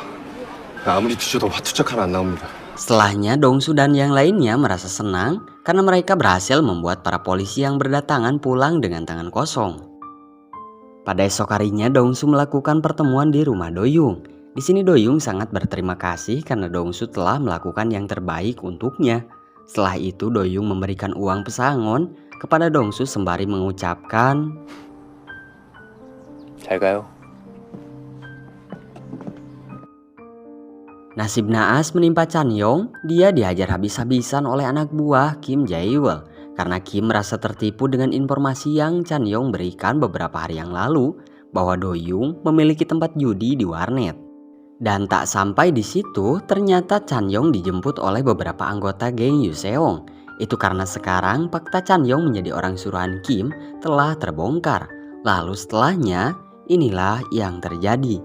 아무리 뒤져도 화투짝 하나 안 나옵니다. Setelahnya Dongsu dan yang lainnya merasa senang karena mereka berhasil membuat para polisi yang berdatangan pulang dengan tangan kosong. Pada esok harinya Dongsu melakukan pertemuan di rumah Doyung. Di sini Doyung sangat berterima kasih karena Dongsu telah melakukan yang terbaik untuknya. Setelah itu Doyung memberikan uang pesangon kepada Dongsu sembari mengucapkan, 잘 가요. Nasib naas menimpa Chan Yong. Dia dihajar habis-habisan oleh anak buah Kim Jae-wol karena Kim merasa tertipu dengan informasi yang Chan Yong berikan beberapa hari yang lalu bahwa Doyung memiliki tempat judi di warnet. Dan tak sampai di situ, ternyata Chan Yong dijemput oleh beberapa anggota geng Yuseong. Itu karena sekarang fakta Chan Yong menjadi orang suruhan Kim telah terbongkar. Lalu setelahnya, inilah yang terjadi.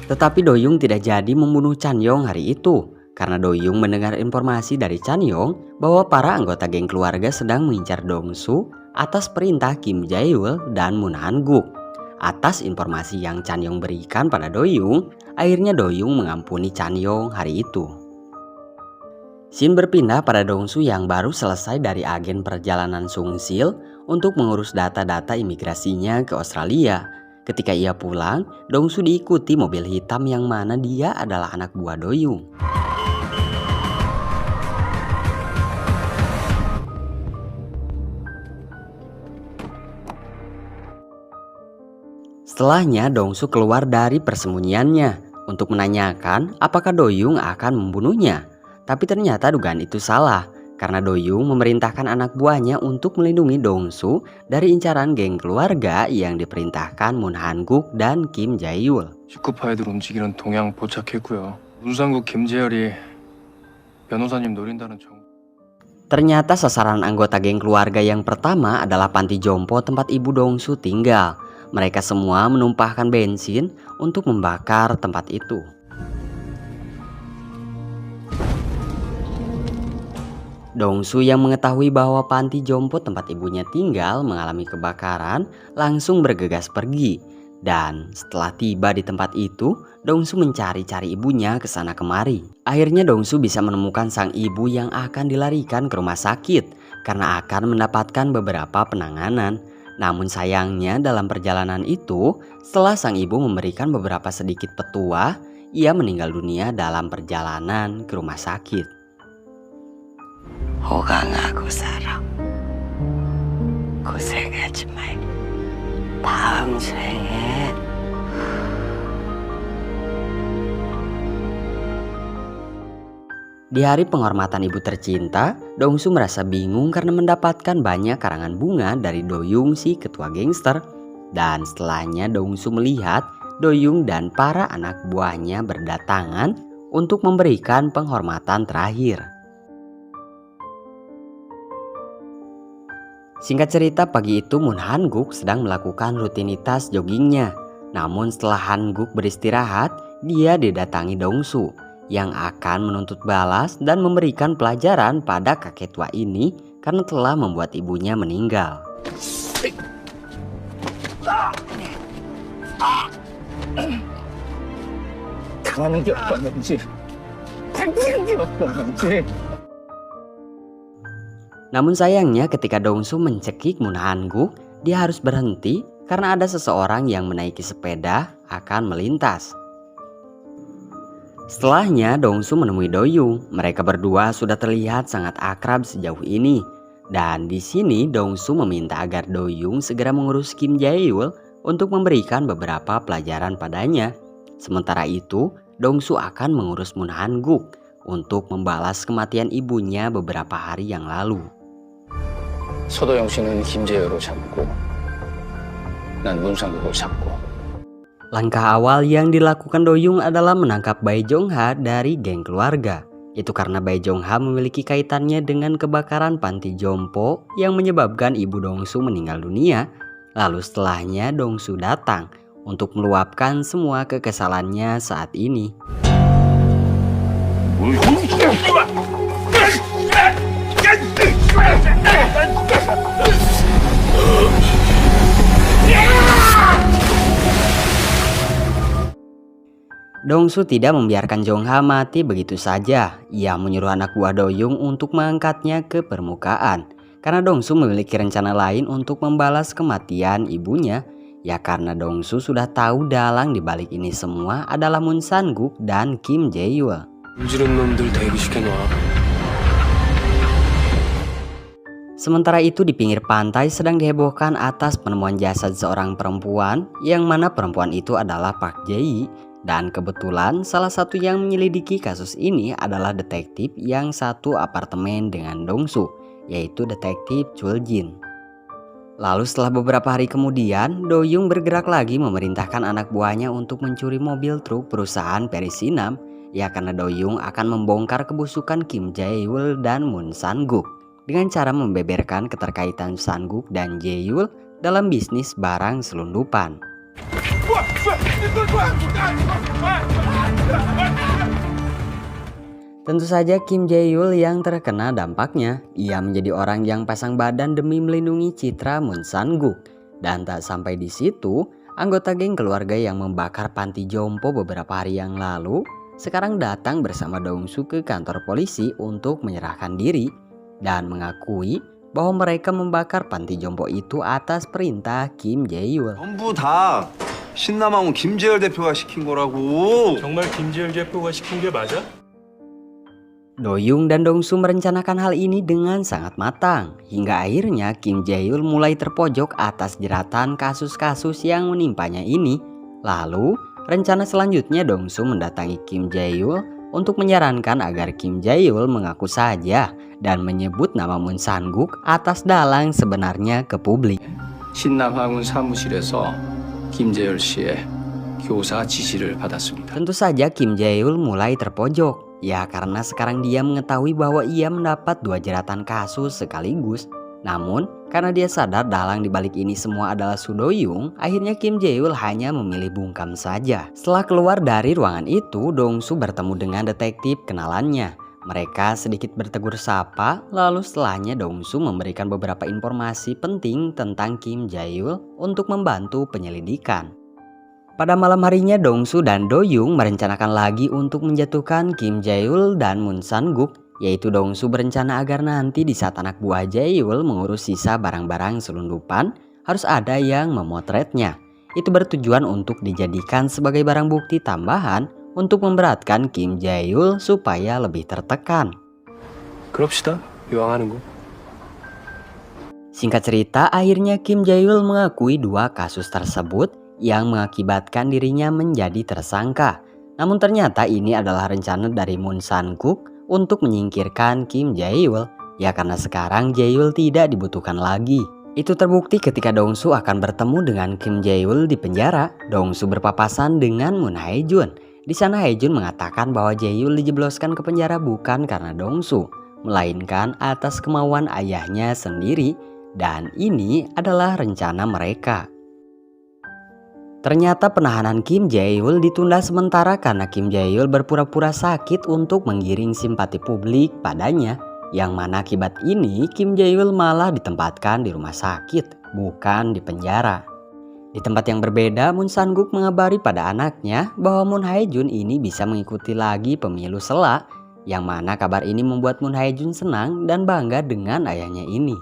Tetapi Doyung tidak jadi membunuh Chan Yong hari itu karena Doyung mendengar informasi dari Chan Yong bahwa para anggota geng keluarga sedang mengincar Dongsu atas perintah Kim Jae-wol dan Moon Han-guk. Atas informasi yang Chan Yong berikan pada Doyung, akhirnya Doyung mengampuni Chan Yong hari itu. Scene berpindah pada Dongsu yang baru selesai dari agen perjalanan Sung Sil untuk mengurus data-data imigrasinya ke Australia. Ketika ia pulang, Dongsu diikuti mobil hitam yang mana dia adalah anak buah Doyung. Setelahnya Dongsu keluar dari persembunyiannya untuk menanyakan apakah Doyung akan membunuhnya. Tapi ternyata dugaan itu salah karena Doyung memerintahkan anak buahnya untuk melindungi Dongsu dari incaran geng keluarga yang diperintahkan Moon Han-guk dan Kim Jae-wol. 식구파 애들 움직이는 동향 포착했고요. 문상국 김재열이 변호사님 노린다는 정. Ternyata sasaran anggota geng keluarga yang pertama adalah panti jompo tempat ibu Dongsu tinggal. Mereka semua menumpahkan bensin untuk membakar tempat itu. Dongsu yang mengetahui bahwa panti jompo tempat ibunya tinggal mengalami kebakaran langsung bergegas pergi. Dan setelah tiba di tempat itu, Dongsu mencari-cari ibunya ke sana kemari. Akhirnya Dongsu bisa menemukan sang ibu yang akan dilarikan ke rumah sakit karena akan mendapatkan beberapa penanganan. Namun sayangnya dalam perjalanan itu, setelah sang ibu memberikan beberapa sedikit petua, ia meninggal dunia dalam perjalanan ke rumah sakit. 호강하고 살아. 고생하지 말고 다음 생에 Di hari penghormatan ibu tercinta, Dongsu merasa bingung karena mendapatkan banyak karangan bunga dari Doyung si ketua gangster. Dan setelahnya Dongsu melihat Doyung dan para anak buahnya berdatangan untuk memberikan penghormatan terakhir. Singkat cerita, pagi itu Moon Han-guk sedang melakukan rutinitas joggingnya. Namun setelah Han-guk beristirahat, dia didatangi Dongsu yang akan menuntut balas dan memberikan pelajaran pada kakek tua ini karena telah membuat ibunya meninggal. Namun sayangnya ketika Dongsu mencekik Moon Han-guk, dia harus berhenti karena ada seseorang yang menaiki sepeda akan melintas. Setelahnya Dongsu menemui Doyung. Mereka berdua sudah terlihat sangat akrab sejauh ini. Dan di sini Dongsu meminta agar Doyung segera mengurus Kim Jae-yul untuk memberikan beberapa pelajaran padanya. Sementara itu, Dongsu akan mengurus Moon Han-guk untuk membalas kematian ibunya beberapa hari yang lalu. 서도영 씨는 김재열로 잡고 난 문상국을 잡고. Langkah awal yang dilakukan Doyung adalah menangkap Bae Jong-ha dari geng keluarga. Itu karena Bae Jong-ha memiliki kaitannya dengan kebakaran panti jompo yang menyebabkan ibu Dongsu meninggal dunia. Lalu setelahnya Dongsu datang untuk meluapkan semua kekesalannya saat ini. Dongsu tidak membiarkan Jong-ha mati begitu saja. Ia menyuruh anak buah Doyung untuk mengangkatnya ke permukaan. Karena Dongsu memiliki rencana lain untuk membalas kematian ibunya. Ya karena Dongsu sudah tahu dalang dibalik ini semua adalah Moon San-guk dan Kim Jae-yul. Sementara itu di pinggir pantai sedang dihebohkan atas penemuan jasad seorang perempuan, yang mana perempuan itu adalah Park Jae-yi. Dan kebetulan salah satu yang menyelidiki kasus ini adalah detektif yang satu apartemen dengan Dongsu, yaitu detektif Chul Jin. Lalu setelah beberapa hari kemudian, Doyung bergerak lagi memerintahkan anak buahnya untuk mencuri mobil truk perusahaan Perisinam. Ya karena Doyung akan membongkar kebusukan Kim Jae-yul dan Moon San-guk dengan cara membeberkan keterkaitan San-guk dan Jae-yul dalam bisnis barang selundupan. Tentu saja Kim Jae-yul yang terkena dampaknya. Ia menjadi orang yang pasang badan demi melindungi citra Moon San-guk. Dan tak sampai di situ, anggota geng keluarga yang membakar panti jompo beberapa hari yang lalu sekarang datang bersama Dongsu ke kantor polisi untuk menyerahkan diri dan mengakui bahwa mereka membakar panti jompo itu atas perintah Kim Jae-yul. 전부 다 신남하고 김재열 대표가 시킨 거라고. 정말 김재열 대표가 시킨 게 맞아? Doyung dan Dongsu merencanakan hal ini dengan sangat matang, hingga akhirnya Kim Jae-yul mulai terpojok atas jeratan kasus-kasus yang menimpanya ini. Lalu, rencana selanjutnya Dongsu mendatangi Kim Jae-yul untuk menyarankan agar Kim Jae-yul mengaku saja dan menyebut nama Moon San-guk atas dalang sebenarnya ke publik. 신남항운 사무실에서 김재열 씨의 교사 지시를 받았습니다. Tentu saja Kim Jae-yul mulai terpojok. Ya karena sekarang dia mengetahui bahwa ia mendapat 2 jeratan kasus sekaligus. Namun karena dia sadar dalang dibalik ini semua adalah Su Doyung, akhirnya Kim Jae-yul hanya memilih bungkam saja. Setelah keluar dari ruangan itu, Dongsu bertemu dengan detektif kenalannya. Mereka sedikit bertegur sapa, lalu setelahnya Dongsu memberikan beberapa informasi penting tentang Kim Jae-yul untuk membantu penyelidikan. Pada malam harinya Dongsu dan Doyung merencanakan lagi untuk menjatuhkan Kim Jae-yul dan Moon San-guk, yaitu Dongsu berencana agar nanti di saat anak buah Jae-yul mengurus sisa barang-barang selundupan, harus ada yang memotretnya. Itu bertujuan untuk dijadikan sebagai barang bukti tambahan untuk memberatkan Kim Jae-yul supaya lebih tertekan. 그럽시다. 이왕 하는 거. Singkat cerita, akhirnya Kim Jae-yul mengakui dua kasus tersebut yang mengakibatkan dirinya menjadi tersangka. Namun ternyata ini adalah rencana dari Moon Sang-guk untuk menyingkirkan Kim Jae-yul. Ya karena sekarang Jae-yul tidak dibutuhkan lagi. Itu terbukti ketika Dong-su akan bertemu dengan Kim Jae-yul di penjara. Dong-su berpapasan dengan Moon Hae-jun. Di sana Hae-jun mengatakan bahwa Jae-yul dijebloskan ke penjara bukan karena Dong-su, melainkan atas kemauan ayahnya sendiri. Dan ini adalah rencana mereka. Ternyata penahanan Kim Jae-yul ditunda sementara karena Kim Jae-yul berpura-pura sakit untuk menggiring simpati publik padanya. Yang mana akibat ini Kim Jae-yul malah ditempatkan di rumah sakit, bukan di penjara. Di tempat yang berbeda, Moon Sang-guk mengabari pada anaknya bahwa Moon Hae-jun ini bisa mengikuti lagi pemilu sela. Yang mana kabar ini membuat Moon Hae-jun senang dan bangga dengan ayahnya ini.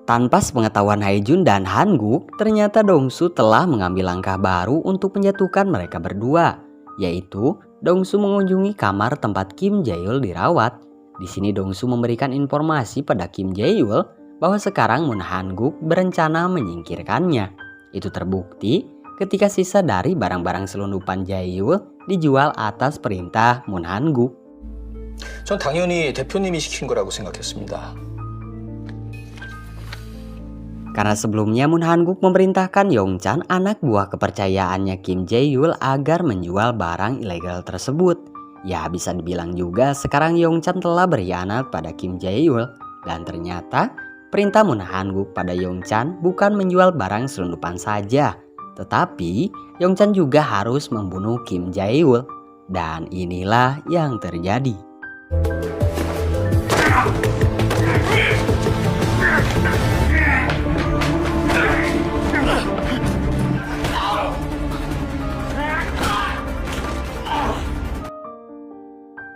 Tanpa sepengetahuan Hae-jun dan Han-guk, ternyata Dong-su telah mengambil langkah baru untuk menjatuhkan mereka berdua, yaitu Dong-su mengunjungi kamar tempat Kim Jae-yul dirawat. Di sini Dong-su memberikan informasi pada Kim Jae-yul bahwa sekarang Moon Han-guk berencana menyingkirkannya. Itu terbukti ketika sisa dari barang-barang selundupan Jae-yul dijual atas perintah Moon Han-guk. 전 당연히 대표님이 시킨 거라고 생각했습니다. Karena sebelumnya Moon Han-guk memerintahkan Yong-chan, anak buah kepercayaannya Kim Jae-yul, agar menjual barang ilegal tersebut. Ya bisa dibilang juga sekarang Yong-chan telah berkhianat pada Kim Jae-yul. Dan ternyata perintah Moon Han-guk pada Yong-chan bukan menjual barang selundupan saja, tetapi Yong-chan juga harus membunuh Kim Jae-yul. Dan inilah yang terjadi.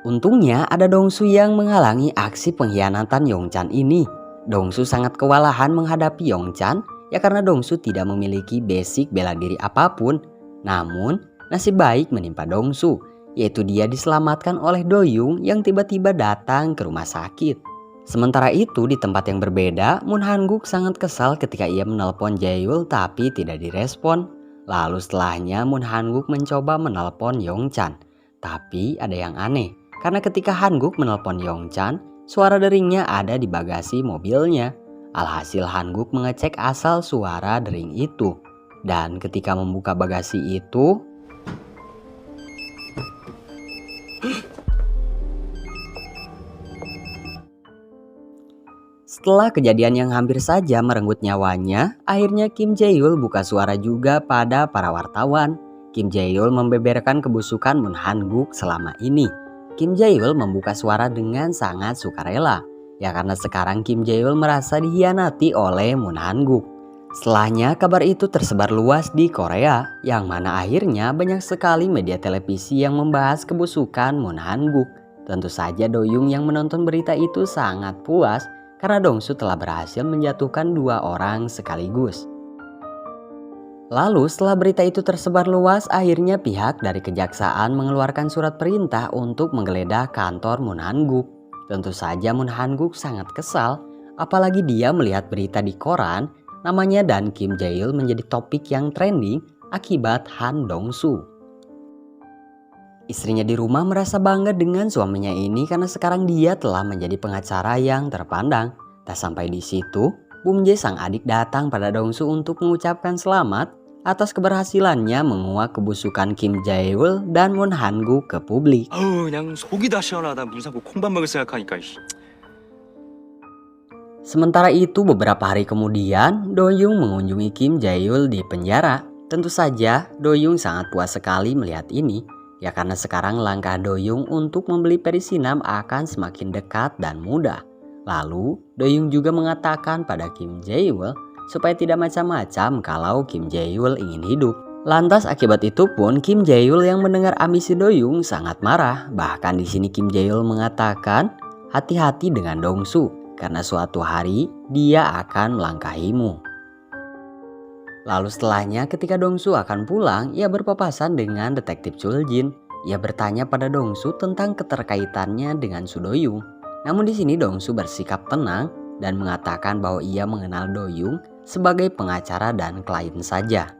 Untungnya ada Dong-su yang menghalangi aksi pengkhianatan Yong-chan ini. Dong-su sangat kewalahan menghadapi Yong-chan ya karena Dong-su tidak memiliki basic bela diri apapun. Namun nasib baik menimpa Dong-su, yaitu dia diselamatkan oleh Do-young yang tiba-tiba datang ke rumah sakit. Sementara itu di tempat yang berbeda, Moon Han-guk sangat kesal ketika ia menelpon Jae-yul tapi tidak direspon. Lalu setelahnya Moon Han-guk mencoba menelpon Yong-chan. Tapi ada yang aneh. Karena ketika Han-guk menelpon Yong-chan, suara deringnya ada di bagasi mobilnya. Alhasil Han-guk mengecek asal suara dering itu. Dan ketika membuka bagasi itu, setelah kejadian yang hampir saja merenggut nyawanya, akhirnya Kim Jae-yul buka suara juga pada para wartawan. Kim Jae-yul membeberkan kebusukan Moon Han-guk selama ini. Kim Jae-yul membuka suara dengan sangat sukarela. Ya karena sekarang Kim Jae-yul merasa dikhianati oleh Moon Han-guk. Setelahnya kabar itu tersebar luas di Korea. Yang mana akhirnya banyak sekali media televisi yang membahas kebusukan Moon Han-guk. Tentu saja Do-young yang menonton berita itu sangat puas karena Dong-su telah berhasil menjatuhkan dua orang sekaligus. Lalu setelah berita itu tersebar luas, akhirnya pihak dari kejaksaan mengeluarkan surat perintah untuk menggeledah kantor Moon Han-guk. Tentu saja Moon Han-guk sangat kesal, apalagi dia melihat berita di koran, namanya dan Kim Jae-yul menjadi topik yang trending akibat Han Dong-su. Istrinya di rumah merasa bangga dengan suaminya ini karena sekarang dia telah menjadi pengacara yang terpandang. Tak sampai di situ, Bum Jae sang adik datang pada Dong-su untuk mengucapkan selamat atas keberhasilannya menguak kebusukan Kim Jae-yul dan Moon Han-guk ke publik. 그냥 속이 다 시원하다. 문상국 콩밥 먹을 생각하니까. Sementara itu beberapa hari kemudian, Do-young mengunjungi Kim Jae-yul di penjara. Tentu saja Do-young sangat puas sekali melihat ini. Ya karena sekarang langkah Do-young untuk membeli perisinam akan semakin dekat dan mudah. Lalu Do-young juga mengatakan pada Kim Jae-yul supaya tidak macam-macam kalau Kim Jae-yul ingin hidup. Lantas akibat itu pun Kim Jae-yul yang mendengar ambisi Do-young sangat marah. Bahkan di sini Kim Jae-yul mengatakan, hati-hati dengan Dong-su karena suatu hari dia akan melangkahimu. Lalu setelahnya ketika Dongsu akan pulang, ia berpapasan dengan detektif Chuljin. Ia bertanya pada Dongsu tentang keterkaitannya dengan Su Doyung. Namun di sini Dongsu bersikap tenang dan mengatakan bahwa ia mengenal Doyung sebagai pengacara dan klien saja.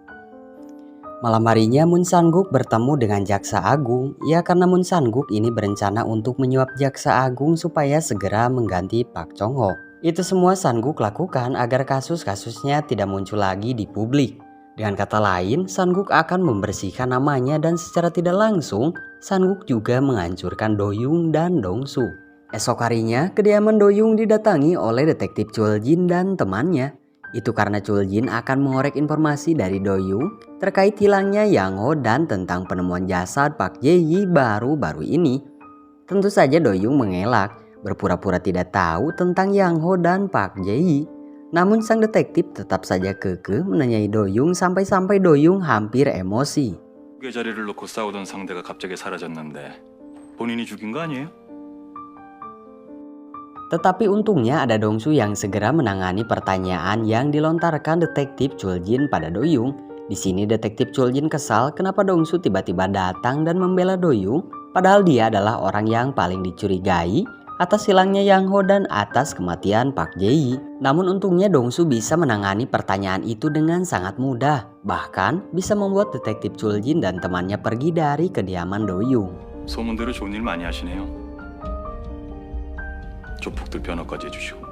Malam harinya Moon Sang-guk bertemu dengan Jaksa Agung. Ya, karena Moon Sang-guk ini berencana untuk menyuap Jaksa Agung supaya segera mengganti Pak Chong-ho. Itu semua Sang-guk lakukan agar kasus-kasusnya tidak muncul lagi di publik. Dengan kata lain, Sang-guk akan membersihkan namanya dan secara tidak langsung Sang-guk juga menghancurkan Doyung dan Dongsu. Esok harinya, kediaman Doyung didatangi oleh detektif Chuljin dan temannya. Itu karena Chuljin akan mengorek informasi dari Doyung terkait hilangnya Yang Ho dan tentang penemuan jasad Pak Jae-yi baru-baru ini. Tentu saja Doyung mengelak, berpura-pura tidak tahu tentang Yang Ho dan Pak Jae-yi. Namun sang detektif tetap saja kekeh menanyai Doyung sampai-sampai Doyung hampir emosi. 자리를 놓고 싸우던 상대가 갑자기 사라졌는데 본인이 죽인 거 아니에요? Tetapi untungnya ada Dongsu yang segera menangani pertanyaan yang dilontarkan detektif Chuljin pada Doyung. Di sini detektif Chuljin kesal kenapa Dongsu tiba-tiba datang dan membela Doyung, padahal dia adalah orang yang paling dicurigai atas hilangnya Yang Ho dan atas kematian Pak Jae-yi. Namun untungnya Dongsu bisa menangani pertanyaan itu dengan sangat mudah, bahkan bisa membuat detektif Chuljin dan temannya pergi dari kediaman Doyung. 소문대로 좋은 일 많이 하시네요. 조폭들 변호까지 해주시고.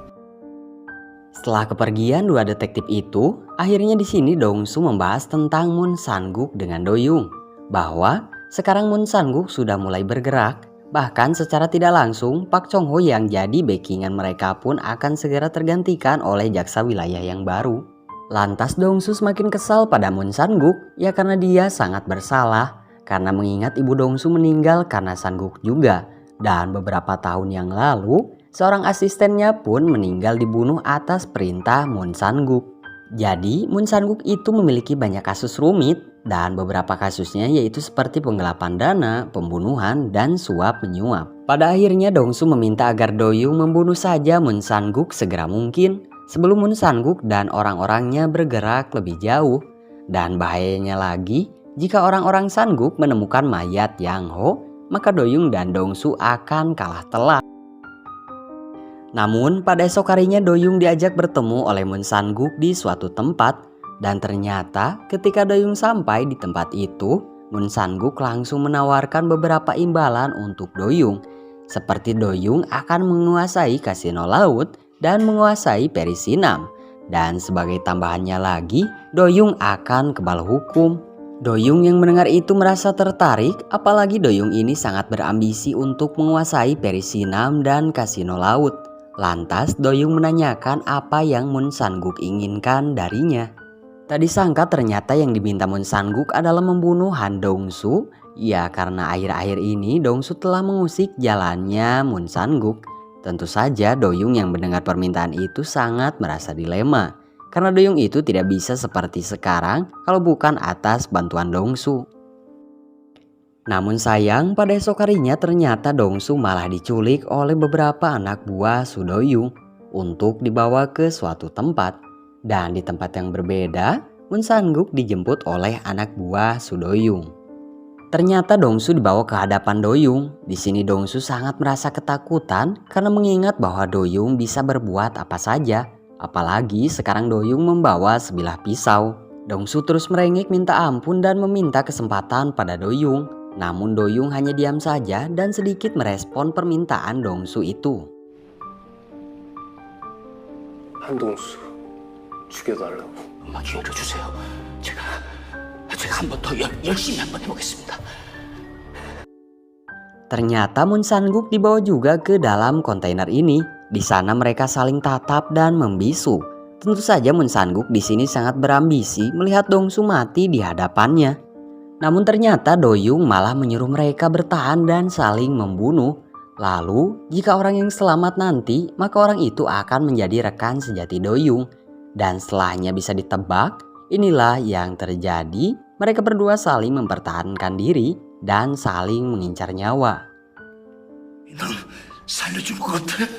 Setelah kepergian dua detektif itu, akhirnya di sini Dongsu membahas tentang Moon Sang-guk dengan Doyung, bahwa sekarang Moon Sang-guk sudah mulai bergerak. Bahkan secara tidak langsung, Pak Chong-ho yang jadi backingan mereka pun akan segera tergantikan oleh jaksa wilayah yang baru. Lantas Dongsu semakin kesal pada Moon Sang-guk, ya karena dia sangat bersalah, karena mengingat ibu Dongsu meninggal karena Sang-guk juga. Dan beberapa tahun yang lalu, seorang asistennya pun meninggal dibunuh atas perintah Moon Sang-guk. Jadi Moon Sang-guk itu memiliki banyak kasus rumit dan beberapa kasusnya yaitu seperti penggelapan dana, pembunuhan, dan suap menyuap. Pada akhirnya Dongsu meminta agar Doyung membunuh saja Moon Sang-guk segera mungkin sebelum Moon Sang-guk dan orang-orangnya bergerak lebih jauh. Dan bahayanya lagi, jika orang-orang Sang-guk menemukan mayat Yang Ho, maka Doyung dan Dongsu akan kalah telak. Namun pada esok harinya Doyung diajak bertemu oleh Moon Sang-guk di suatu tempat. Dan ternyata ketika Doyung sampai di tempat itu, Moon Sang-guk langsung menawarkan beberapa imbalan untuk Doyung. Seperti Doyung akan menguasai kasino laut dan menguasai Perisinam. Dan sebagai tambahannya lagi, Doyung akan kebal hukum. Doyung yang mendengar itu merasa tertarik, apalagi Doyung ini sangat berambisi untuk menguasai Perisinam dan kasino laut. Lantas Doyung menanyakan apa yang Moon Sang-guk inginkan darinya. Tak disangka ternyata yang diminta Moon Sang-guk adalah membunuh Han Dongsu. Ya karena akhir-akhir ini Dongsu telah mengusik jalannya Moon Sang-guk. Tentu saja Doyung yang mendengar permintaan itu sangat merasa dilema. Karena Doyung itu tidak bisa seperti sekarang kalau bukan atas bantuan Dongsu. Namun sayang pada esok harinya ternyata Dongsu malah diculik oleh beberapa anak buah Su Doyung untuk dibawa ke suatu tempat. Dan di tempat yang berbeda, Moon Sang-guk dijemput oleh anak buah Su Doyung. Ternyata Dongsu dibawa ke hadapan Doyung. Di sini Dongsu sangat merasa ketakutan karena mengingat bahwa Doyung bisa berbuat apa saja. Apalagi sekarang Doyung membawa sebilah pisau. Dongsu terus merengek minta ampun dan meminta kesempatan pada Doyung. Namun Doyung hanya diam saja dan sedikit merespon permintaan Dongsu itu. 한동수 죽여달라고. 엄마 기회를 주세요. 제가 한 번 더 열심히 한번 해보겠습니다. Ternyata Moon Sang-guk dibawa juga ke dalam kontainer ini. Di sana mereka saling tatap dan membisu. Tentu saja Moon Sang-guk di sini sangat berambisi melihat Dongsu mati di hadapannya. Namun ternyata Doyung malah menyuruh mereka bertahan dan saling membunuh. Lalu jika orang yang selamat nanti, maka orang itu akan menjadi rekan sejati Doyung. Dan setelahnya bisa ditebak, inilah yang terjadi. Mereka berdua saling mempertahankan diri dan saling mengincar nyawa. 넌 살려줄 것 같아?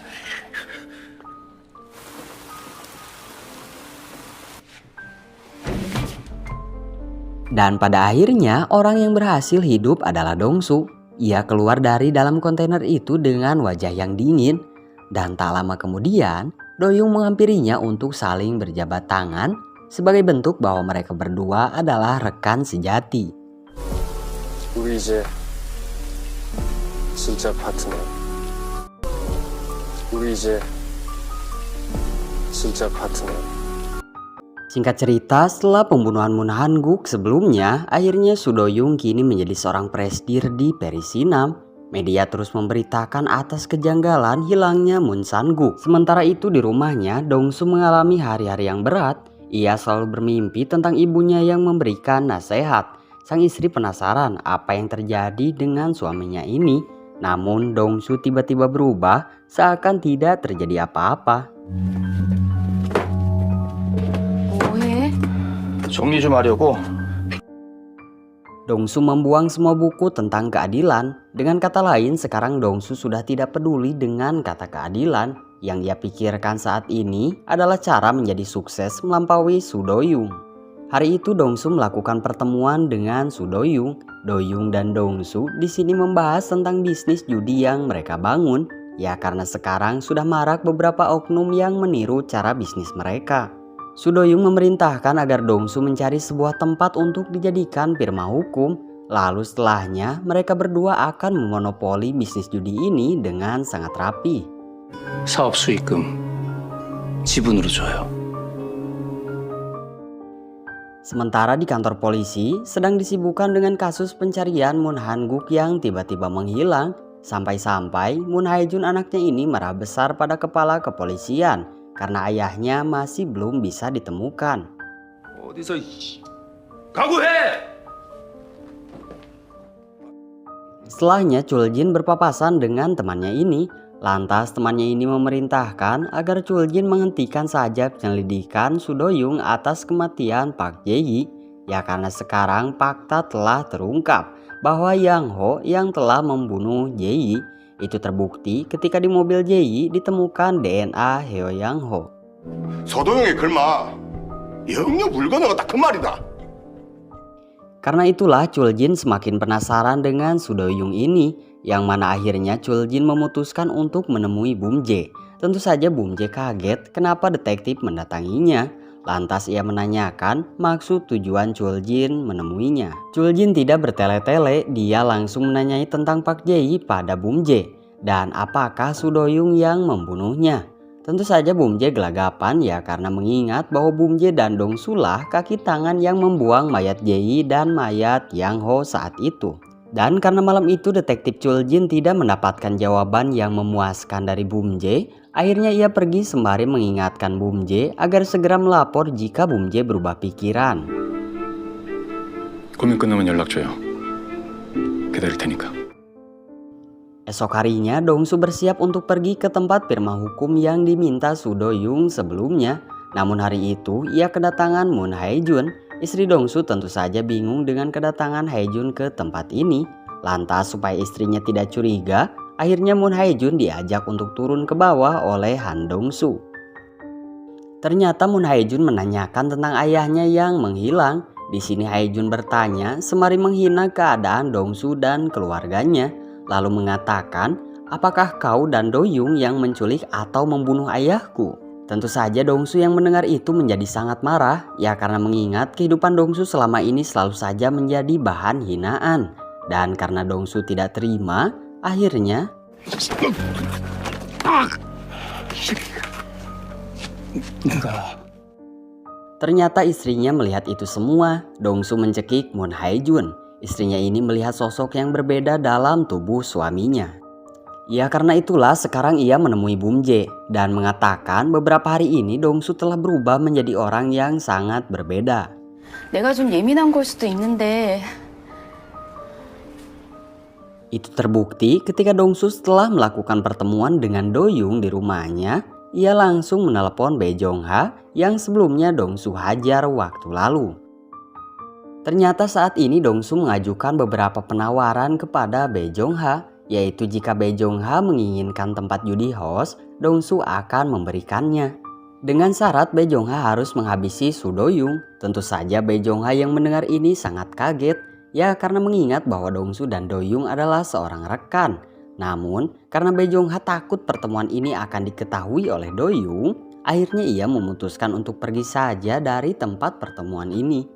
Dan pada akhirnya orang yang berhasil hidup adalah Dongsu. Ia keluar dari dalam kontainer itu dengan wajah yang dingin. Dan tak lama kemudian Doyoung menghampirinya untuk saling berjabat tangan sebagai bentuk bahwa mereka berdua adalah rekan sejati. 우리 이제 진짜 파트너. 우리 이제 진짜 파트너. Singkat cerita, setelah pembunuhan Moon Han-guk sebelumnya, akhirnya Soo Do-young kini menjadi seorang presidir di Perisinam. Media terus memberitakan atas kejanggalan hilangnya Moon San-guk. Sementara itu di rumahnya, Dongsu mengalami hari-hari yang berat. Ia selalu bermimpi tentang ibunya yang memberikan nasihat. Sang istri penasaran apa yang terjadi dengan suaminya ini. Namun Dongsu tiba-tiba berubah seakan tidak terjadi apa-apa. 뭐해? 정리 좀 하려고. Dongsu membuang semua buku tentang keadilan. Dengan kata lain, sekarang Dongsu sudah tidak peduli dengan kata keadilan. Yang ia pikirkan saat ini adalah cara menjadi sukses melampaui Soo Do-young. Hari itu Dongsu melakukan pertemuan dengan Soo Do-young. Do-young dan Dongsu di sini membahas tentang bisnis judi yang mereka bangun. Ya karena sekarang sudah marak beberapa oknum yang meniru cara bisnis mereka. Soo Do-young memerintahkan agar Dongsu mencari sebuah tempat untuk dijadikan firma hukum. Lalu setelahnya mereka berdua akan memonopoli bisnis judi ini dengan sangat rapi. 사업 수익금 지분으로 줘요. Sementara di kantor polisi sedang disibukkan dengan kasus pencarian Moon Han-guk yang tiba-tiba menghilang. Sampai-sampai Moon Hae-jun anaknya ini marah besar pada kepala kepolisian karena ayahnya masih belum bisa ditemukan. 어디서 각오해! Setelahnya Chul Jin berpapasan dengan temannya ini. Lantas temannya ini memerintahkan agar Chul Jin menghentikan saja penyelidikan Soo Do-young atas kematian Park Jae-yi. Ya karena sekarang fakta telah terungkap bahwa Yang Ho yang telah membunuh Jae-yi. Itu terbukti ketika di mobil Jae-yi ditemukan DNA Heo Yang Ho. 서도영의 글마 영영 불건너가 딱 그 말이다. Karena itulah Chul Jin semakin penasaran dengan Soo Do-young ini, yang mana akhirnya Chul Jin memutuskan untuk menemui Bum Jae. Tentu saja Bum Jae kaget kenapa detektif mendatanginya. Lantas ia menanyakan maksud tujuan Chul Jin menemuinya. Chul Jin tidak bertele-tele, dia langsung menanyai tentang Park Jae-yi pada Bum Jae. Dan apakah Soo Do-young yang membunuhnya? Tentu saja Bum Jae gelagapan ya karena mengingat bahwa Bum Jae dan Dongsu lah kaki tangan yang membuang mayat Jae-yi dan mayat Yang Ho saat itu. Dan karena malam itu detektif Chul Jin tidak mendapatkan jawaban yang memuaskan dari Bum Jae, akhirnya ia pergi sembari mengingatkan Bum Jae agar segera melapor jika Bum Jae berubah pikiran. 고민 끝나면 연락 줘요. 기다릴 테니까. Esok harinya Dongsu bersiap untuk pergi ke tempat firma hukum yang diminta Soo Do-young sebelumnya. Namun hari itu ia kedatangan Moon Hae-jun. Istri Dongsu tentu saja bingung dengan kedatangan Hae-jun ke tempat ini. Lantas supaya istrinya tidak curiga, akhirnya Moon Hae-jun diajak untuk turun ke bawah oleh Han Dongsu. Ternyata Moon Hae-jun menanyakan tentang ayahnya yang menghilang. Di sini Hae-jun bertanya sembari menghina keadaan Dongsu dan keluarganya. Lalu mengatakan, apakah kau dan Do-young yang menculik atau membunuh ayahku? Tentu saja Dongsu yang mendengar itu menjadi sangat marah, ya karena mengingat kehidupan Dongsu selama ini selalu saja menjadi bahan hinaan. Dan karena Dongsu tidak terima, akhirnya ternyata istrinya melihat itu semua. Dongsu mencekik Moon Hae-jun. Istrinya ini melihat sosok yang berbeda dalam tubuh suaminya. Ya karena itulah sekarang ia menemui Bum Jae dan mengatakan beberapa hari ini Dongsu telah berubah menjadi orang yang sangat berbeda. 내가 좀 예민한 걸 수도 있는데. Itu terbukti ketika Dongsu setelah melakukan pertemuan dengan Do-young di rumahnya, ia langsung menelepon Bae Jong-ha yang sebelumnya Dongsu hajar waktu lalu. Ternyata saat ini Dongsu mengajukan beberapa penawaran kepada Bae Jong-ha, yaitu jika Bae Jong-ha menginginkan tempat judi house, Dongsu akan memberikannya. Dengan syarat Bae Jong-ha harus menghabisi Su Do-young. Tentu saja Bae Jong-ha yang mendengar ini sangat kaget, ya karena mengingat bahwa Dong-su dan Do-young adalah seorang rekan. Namun karena Bae Jong-ha takut pertemuan ini akan diketahui oleh Do-young, akhirnya ia memutuskan untuk pergi saja dari tempat pertemuan ini.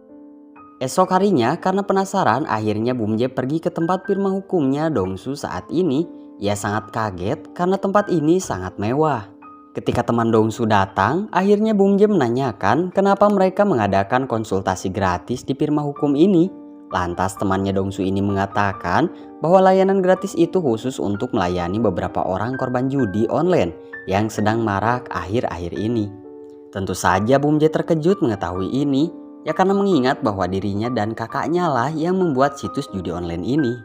Esok harinya karena penasaran, akhirnya Bum Jae pergi ke tempat firma hukumnya Dong-su saat ini. Ia sangat kaget karena tempat ini sangat mewah. Ketika teman Dong-su datang, akhirnya Bum Jae menanyakan kenapa mereka mengadakan konsultasi gratis di firma hukum ini. Lantas temannya Dong-su ini mengatakan bahwa layanan gratis itu khusus untuk melayani beberapa orang korban judi online yang sedang marak akhir-akhir ini. Tentu saja Bum Jae terkejut mengetahui ini, ya karena mengingat bahwa dirinya dan kakaknya lah yang membuat situs judi online ini.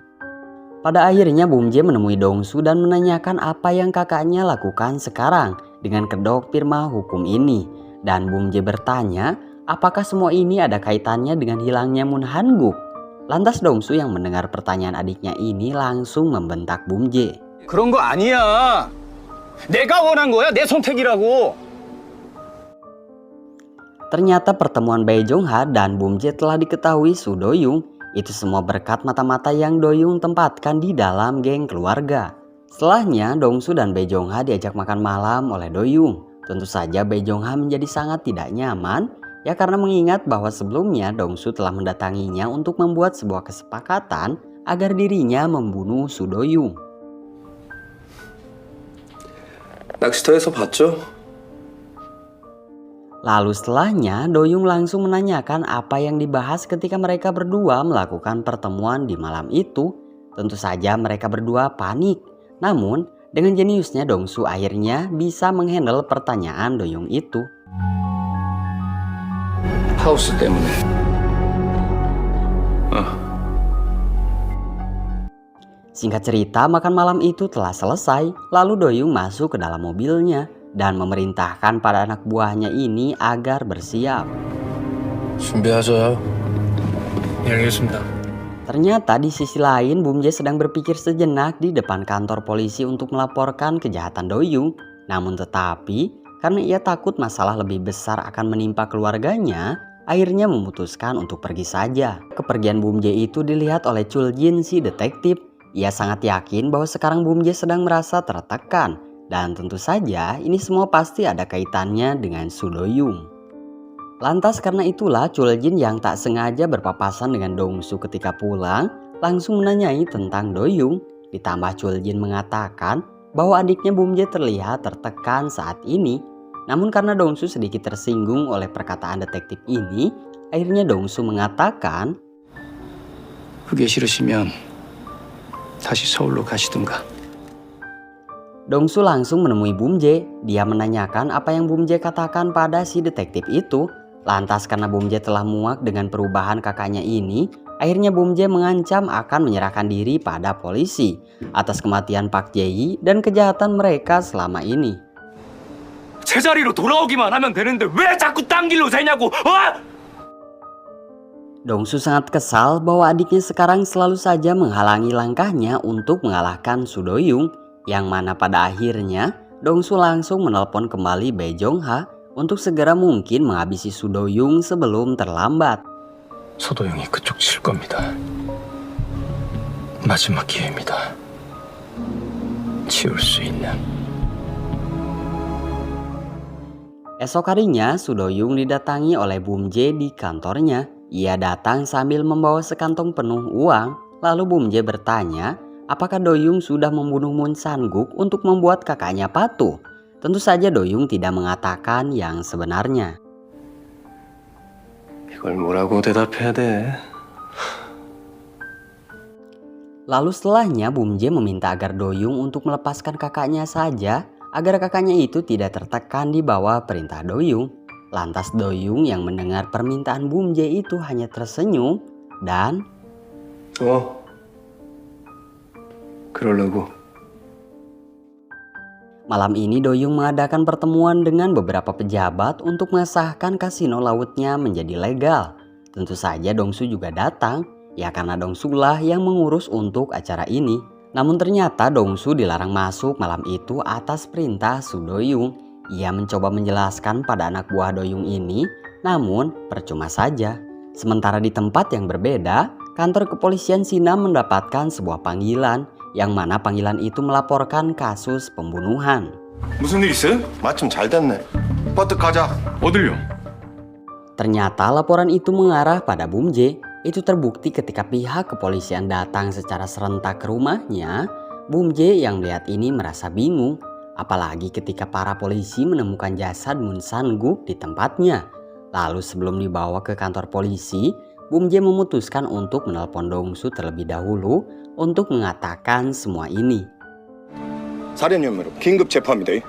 Pada akhirnya Bum Jae menemui Dong-su dan menanyakan apa yang kakaknya lakukan sekarang dengan kedok firma hukum ini. Dan Bum Jae bertanya apakah semua ini ada kaitannya dengan hilangnya Moon Han-guk. Lantas Dong-su yang mendengar pertanyaan adiknya ini langsung membentak Bum Jae. 그런 거 아니야. 내가 원한 거야. 내 선택이라고. Ternyata pertemuan Bae Jong-ha dan Bum Jae telah diketahui Su Do-young. Itu semua berkat mata-mata yang Do-young tempatkan di dalam geng keluarga. Setelahnya Dong-su dan Bae Jong-ha diajak makan malam oleh Do-young. Tentu saja Bae Jong-ha menjadi sangat tidak nyaman, ya karena mengingat bahwa sebelumnya Dong-su telah mendatanginya untuk membuat sebuah kesepakatan agar dirinya membunuh Su Do-young. 낚시터에서 봤죠? Lalu setelahnya Do-young langsung menanyakan apa yang dibahas ketika mereka berdua melakukan pertemuan di malam itu. Tentu saja mereka berdua panik. Namun dengan jeniusnya Dong-su akhirnya bisa menghandle pertanyaan Do-young itu. 하우스 때문에. Singkat cerita, makan malam itu telah selesai. Lalu Do-young masuk ke dalam mobilnya dan memerintahkan pada anak buahnya ini agar bersiap. 준비하자. 예, 알겠습니다. Ternyata di sisi lain Bum Jae sedang berpikir sejenak di depan kantor polisi untuk melaporkan kejahatan Do-young. Namun tetapi karena ia takut masalah lebih besar akan menimpa keluarganya, akhirnya memutuskan untuk pergi saja. Kepergian Bum Jae itu dilihat oleh Chul Jin si detektif. Ia sangat yakin bahwa sekarang Bum Jae sedang merasa tertekan. Dan tentu saja ini semua pasti ada kaitannya dengan Su Do-young. Lantas karena itulah Chul Jin yang tak sengaja berpapasan dengan Dong-su ketika pulang langsung menanyai tentang Do-young. Ditambah Chul Jin mengatakan bahwa adiknya Bum Jae terlihat tertekan saat ini. Namun karena Dong-su sedikit tersinggung oleh perkataan detektif ini, akhirnya Dong-su mengatakan, 그게 싫으시면 다시 서울로 가시든가. Dong-su langsung menemui Bum Jae. Dia menanyakan apa yang Bum Jae katakan pada si detektif itu. Lantas karena Bum Jae telah muak dengan perubahan kakaknya ini, akhirnya Bum Jae mengancam akan menyerahkan diri pada polisi atas kematian Park Jae-hee dan kejahatan mereka selama ini. 제자리로 돌아오기만 하면 되는데 왜 자꾸 딴 길로 새냐고. Dong-su sangat kesal bahwa adiknya sekarang selalu saja menghalangi langkahnya untuk mengalahkan Su Do-young. Yang mana pada akhirnya Dong-su langsung menelpon kembali Bae Jong-ha untuk segera mungkin menghabisi Su Do-young sebelum terlambat. 서도영이 그쪽 칠 겁니다. 마지막 기회입니다. 치울 수 있는. Esok harinya Su Do-young didatangi oleh Bum Jae di kantornya. Ia datang sambil membawa sekantong penuh uang. Lalu Bum Jae bertanya apakah Do-young sudah membunuh Moon Han-guk untuk membuat kakaknya patuh. Tentu saja Do-young tidak mengatakan yang sebenarnya. 이걸 뭐라고 대답해야 돼? Lalu setelahnya Bum Jae meminta agar Do-young untuk melepaskan kakaknya saja agar kakaknya itu tidak tertekan di bawah perintah Do-young. Lantas Do-young yang mendengar permintaan Bum Jae itu hanya tersenyum dan 그러려고. Malam ini Do-young mengadakan pertemuan dengan beberapa pejabat untuk mengesahkan kasino lautnya menjadi legal. Tentu saja Dong-su juga datang, ya karena Dong-su lah yang mengurus untuk acara ini. Namun ternyata Dong-su dilarang masuk malam itu atas perintah Su Do-young. ia mencoba menjelaskan pada anak buah Doyung ini, namun percuma saja. Sementara di tempat yang berbeda, kantor kepolisian Sinam mendapatkan sebuah panggilan, yang mana panggilan itu melaporkan kasus pembunuhan. 무슨 일 있어요? 마침 잘 됐네. 버뜩 가자. 어딜요? Ternyata laporan itu mengarah pada Bumje. Itu terbukti ketika pihak kepolisian datang secara serentak ke rumahnya. Bumje yang melihat ini merasa bingung, apalagi ketika para polisi menemukan jasad Mun San-guk di tempatnya. Lalu sebelum dibawa ke kantor polisi, Bumje memutuskan untuk menelpon Dongsu terlebih dahulu untuk mengatakan semua ini. 살인 혐의로 긴급 재판입니다.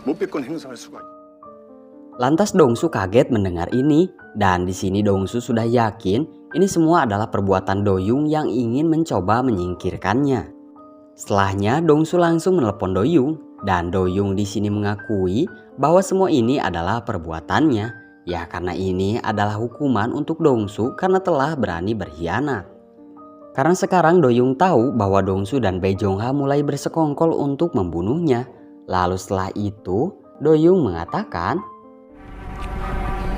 무비권 행사할 수가. Lantas Dongsu kaget mendengar ini, dan di sini Dongsu sudah yakin ini semua adalah perbuatan Doyung yang ingin mencoba menyingkirkannya. Setelahnya Dongsu langsung menelpon Doyung, dan Doyung di sini mengakui bahwa semua ini adalah perbuatannya. Ya, karena ini adalah hukuman untuk Dongsu karena telah berani berkhianat. Karena sekarang Doyung tahu bahwa Dongsu dan Bae Jong-ha mulai bersekongkol untuk membunuhnya. Lalu setelah itu Doyung mengatakan,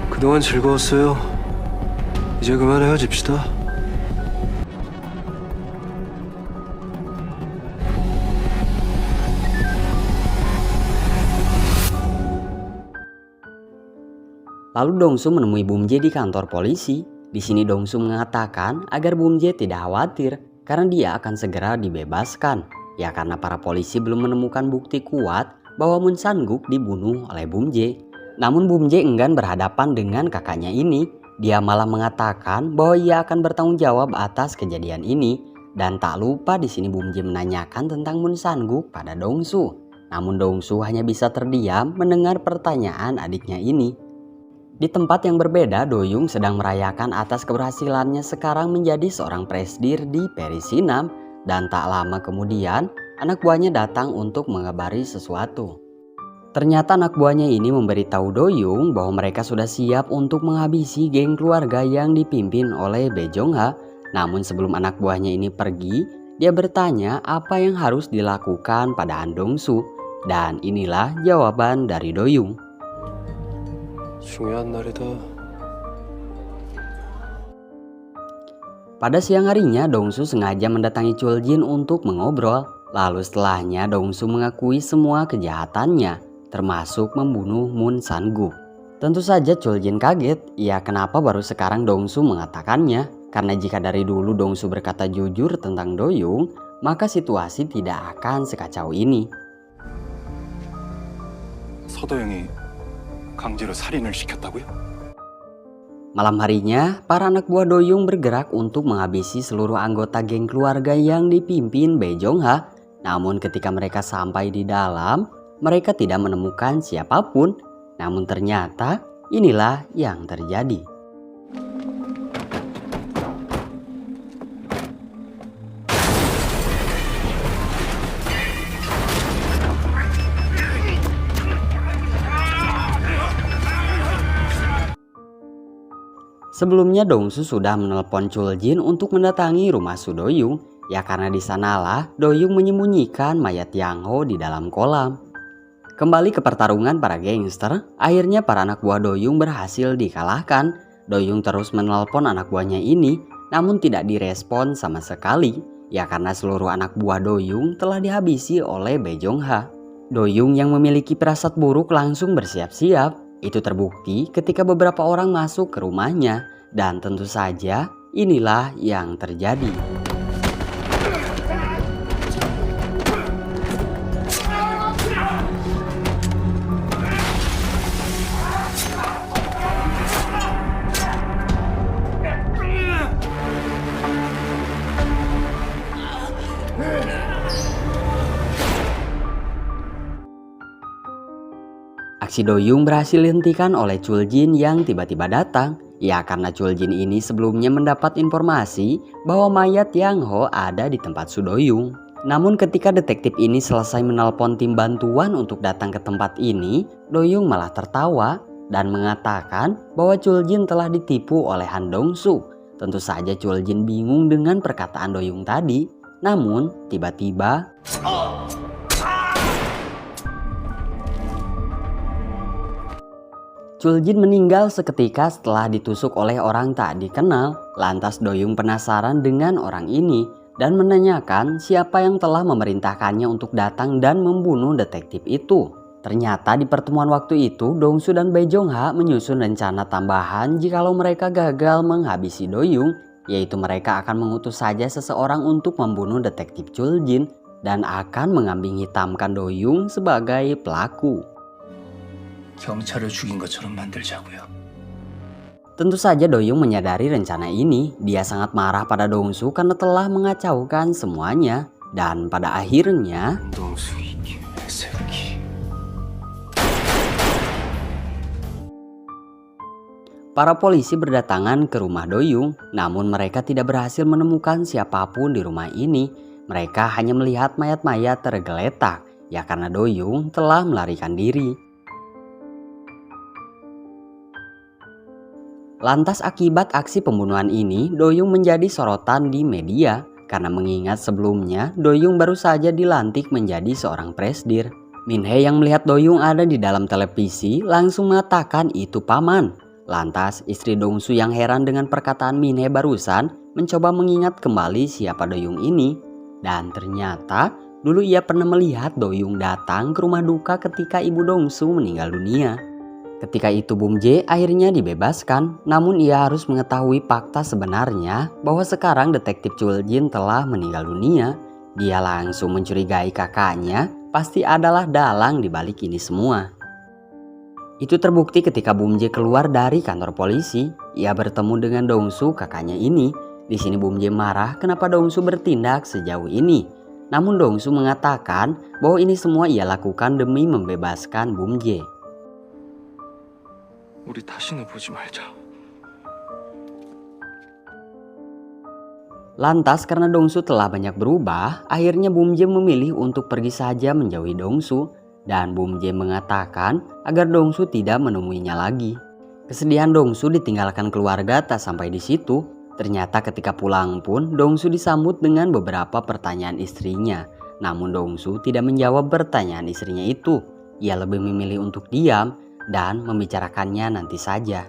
그동안 즐거웠어요. 이제 그만 헤어집시다. Lalu Dongsu menemui Bumje di kantor polisi. Di sini Dongsu mengatakan agar Bumje tidak khawatir karena dia akan segera dibebaskan. Ya, karena para polisi belum menemukan bukti kuat bahwa Mun San-guk dibunuh oleh Bumje. Namun Bumje enggan berhadapan dengan kakaknya ini. Dia malah mengatakan bahwa ia akan bertanggung jawab atas kejadian ini. Dan tak lupa di sini Bumje menanyakan tentang Mun San-guk pada Dongsu. Namun Dongsu hanya bisa terdiam mendengar pertanyaan adiknya ini. Di tempat yang berbeda, Doyung sedang merayakan atas keberhasilannya sekarang menjadi seorang presdir di Peri Sinam. Dan tak lama kemudian, anak buahnya datang untuk mengabari sesuatu. Ternyata anak buahnya ini memberitahu Doyung bahwa mereka sudah siap untuk menghabisi geng keluarga yang dipimpin oleh Bae Jong-ha. Namun sebelum anak buahnya ini pergi, dia bertanya apa yang harus dilakukan pada Han Dong-su. Dan inilah jawaban dari Doyung. 중요한 날이다. Pada siang harinya, Dongsu sengaja mendatangi Chul Jin untuk mengobrol. Lalu setelahnya Dongsu mengakui semua kejahatannya, termasuk membunuh Mun San-guk. Tentu saja Chul Jin kaget, ya kenapa baru sekarang Dongsu mengatakannya? Karena jika dari dulu Dongsu berkata jujur tentang Doyung, maka situasi tidak akan sekacau ini. 서도영이 강제로 살인을 시켰다고요? Malam harinya, para anak buah Doyung bergerak untuk menghabisi seluruh anggota geng keluarga yang dipimpin Bae Jong-ha. Namun ketika mereka sampai di dalam, mereka tidak menemukan siapapun. Namun ternyata inilah yang terjadi. Sebelumnya Dongsu sudah menelpon Chul Jin untuk mendatangi rumah Su Doyung. Ya karena di sanalah Doyung menyembunyikan mayat Yang Ho di dalam kolam. Kembali ke pertarungan para gangster, akhirnya para anak buah Doyung berhasil dikalahkan. Doyung terus menelpon anak buahnya ini, namun tidak direspon sama sekali. Ya karena seluruh anak buah Doyung telah dihabisi oleh Bae Jong-ha. Doyung yang memiliki firasat buruk langsung bersiap-siap. Itu terbukti ketika beberapa orang masuk ke rumahnya. Dan tentu saja inilah yang terjadi. Aksi Doyung berhasil dihentikan oleh Chul Jin yang tiba-tiba datang. Ya karena Chul Jin ini sebelumnya mendapat informasi bahwa mayat Yang Ho ada di tempat Su Doyung. Namun ketika detektif ini selesai menelpon tim bantuan untuk datang ke tempat ini, Doyung malah tertawa dan mengatakan bahwa Chul Jin telah ditipu oleh Han Dong-su. Tentu saja Chul Jin bingung dengan perkataan Doyung tadi. Namun tiba-tiba Chuljin meninggal seketika setelah ditusuk oleh orang tak dikenal. Lantas Doyung penasaran dengan orang ini dan menanyakan siapa yang telah memerintahkannya untuk datang dan membunuh detektif itu. Ternyata di pertemuan waktu itu Dongsu dan Bae Jong-ha menyusun rencana tambahan jikalau mereka gagal menghabisi Doyung, yaitu mereka akan mengutus saja seseorang untuk membunuh detektif Chuljin dan akan mengambing hitamkan Doyung sebagai pelaku. 경찰을 죽인 것처럼 만들자고요. Tentu saja Doyung menyadari rencana ini. Dia sangat marah pada Dongsu karena telah mengacaukan semuanya. Dan pada akhirnya 동수 이 개새끼. para polisi berdatangan ke rumah Doyung. Namun mereka tidak berhasil menemukan siapapun di rumah ini. Mereka hanya melihat mayat-mayat tergeletak, ya karena Doyung telah melarikan diri. Lantas akibat aksi pembunuhan ini, Doyung menjadi sorotan di media karena mengingat sebelumnya Doyung baru saja dilantik menjadi seorang presdir. Min-hye yang melihat Doyung ada di dalam televisi langsung mengatakan itu paman. Lantas istri Dongsu yang heran dengan perkataan Min-hye barusan mencoba mengingat kembali siapa Doyung ini. Dan ternyata dulu ia pernah melihat Doyung datang ke rumah duka ketika ibu Dongsu meninggal dunia. Ketika itu Bum Jae akhirnya dibebaskan, namun ia harus mengetahui fakta sebenarnya bahwa sekarang detektif Chuljin telah meninggal dunia. Dia langsung mencurigai kakaknya pasti adalah dalang di balik ini semua. Itu terbukti ketika Bum Jae keluar dari kantor polisi. Ia bertemu dengan Dongsu kakaknya ini. Di sini Bum Jae marah kenapa Dongsu bertindak sejauh ini. Namun Dongsu mengatakan bahwa ini semua ia lakukan demi membebaskan Bum Jae. 우리 다시는 보지 말자. Lantas karena Dongsu telah banyak berubah, akhirnya Bum Jae memilih untuk pergi saja menjauhi Dongsu. Dan Bum Jae mengatakan agar Dongsu tidak menemuinya lagi. Kesedihan Dongsu ditinggalkan keluarga tak sampai di situ. Ternyata ketika pulang pun Dongsu disambut dengan beberapa pertanyaan istrinya. Namun Dongsu tidak menjawab pertanyaan istrinya itu. Ia lebih memilih untuk diam dan membicarakannya nanti saja.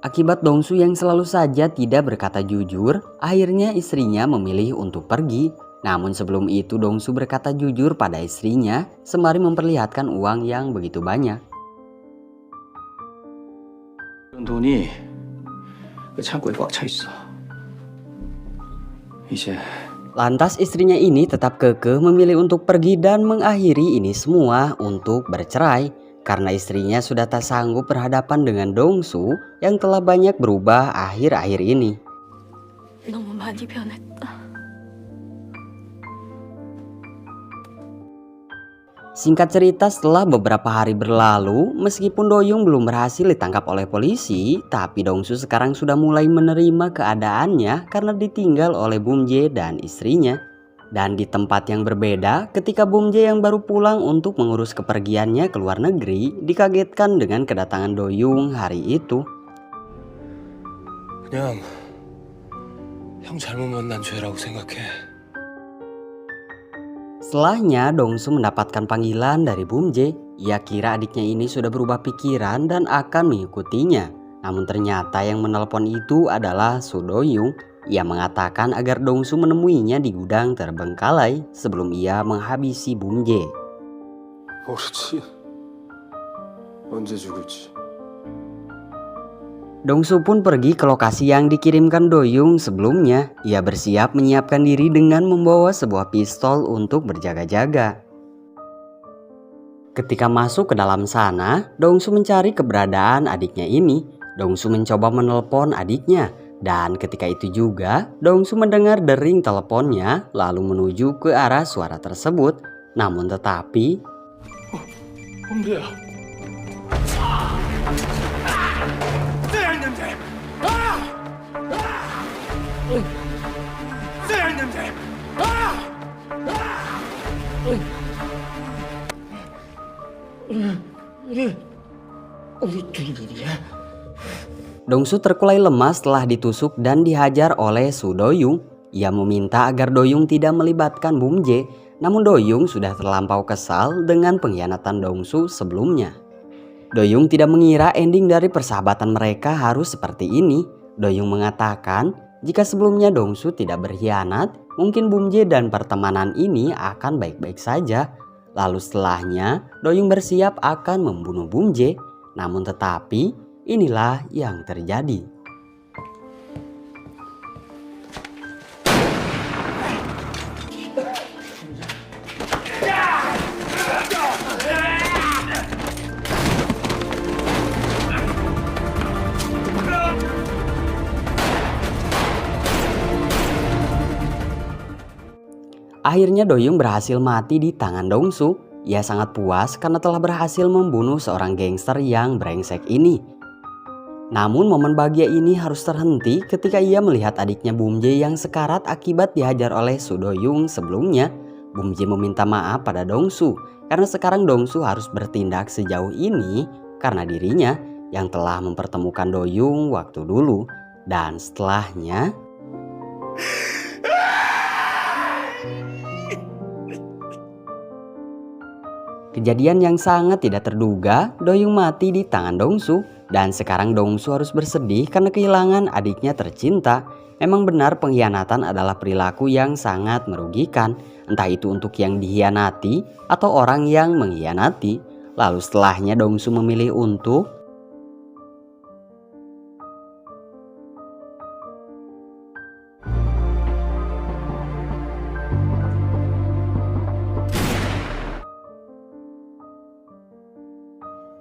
Akibat Dongsu yang selalu saja tidak berkata jujur, akhirnya istrinya memilih untuk pergi. Namun sebelum itu Dongsu berkata jujur pada istrinya sembari memperlihatkan uang yang begitu banyak. 돈이 그 창고에 꽉 차 있어. 이제 Lantas istrinya ini tetap kekeh memilih untuk pergi dan mengakhiri ini semua untuk bercerai. Karena istrinya sudah tak sanggup berhadapan dengan Dongsu yang telah banyak berubah akhir-akhir ini. 너무 많이 변했다. Singkat cerita, setelah beberapa hari berlalu, meskipun Doyung belum berhasil ditangkap oleh polisi, tapi Dongsu sekarang sudah mulai menerima keadaannya karena ditinggal oleh Bum Jae dan istrinya. Dan di tempat yang berbeda, ketika Bum Jae yang baru pulang untuk mengurus kepergiannya ke luar negeri, dikagetkan dengan kedatangan Doyung hari itu. 그냥 형 잘못 만난 죄라고 생각해. Setelahnya, Dongsu mendapatkan panggilan dari Bum Jae. Ia kira adiknya ini sudah berubah pikiran dan akan mengikutinya. Namun ternyata yang menelpon itu adalah Su Doyung. Ia mengatakan agar Dongsu menemuinya di gudang terbengkalai sebelum ia menghabisi Bum Jae. 모르지. 언제 죽을지. Dongsu pun pergi ke lokasi yang dikirimkan Doyung sebelumnya. Ia bersiap menyiapkan diri dengan membawa sebuah pistol untuk berjaga-jaga. Ketika masuk ke dalam sana, Dongsu mencari keberadaan adiknya ini. Dongsu mencoba menelpon adiknya. Dan ketika itu juga, Dongsu mendengar dering teleponnya lalu menuju ke arah suara tersebut. Namun tetapi... 범죄야. Dongsu terkulai lemas setelah ditusuk dan dihajar oleh Su Doyung. Ia meminta agar Doyung tidak melibatkan Bum Jae, namun Doyung sudah terlampau kesal dengan pengkhianatan Dongsu sebelumnya. Doyung tidak mengira ending dari persahabatan mereka harus seperti ini. Doyung mengatakan jika sebelumnya Dongsu tidak berkhianat, mungkin Bumje dan pertemanan ini akan baik-baik saja. Lalu setelahnya Doyung bersiap akan membunuh Bumje. Namun tetapi inilah yang terjadi. Akhirnya Doyung berhasil mati di tangan Dongsu. Ia sangat puas karena telah berhasil membunuh seorang gangster yang brengsek ini. Namun momen bahagia ini harus terhenti ketika ia melihat adiknya Bumje yang sekarat akibat dihajar oleh Su Doyung sebelumnya. Bumje meminta maaf pada Dongsu karena sekarang Dongsu harus bertindak sejauh ini karena dirinya yang telah mempertemukan Doyung waktu dulu. Dan setelahnya kejadian yang sangat tidak terduga, Doyung mati di tangan Dongsu. Dan sekarang Dongsu harus bersedih karena kehilangan adiknya tercinta. Memang benar pengkhianatan adalah perilaku yang sangat merugikan. Entah itu untuk yang dikhianati atau orang yang mengkhianati. Lalu setelahnya Dongsu memilih untuk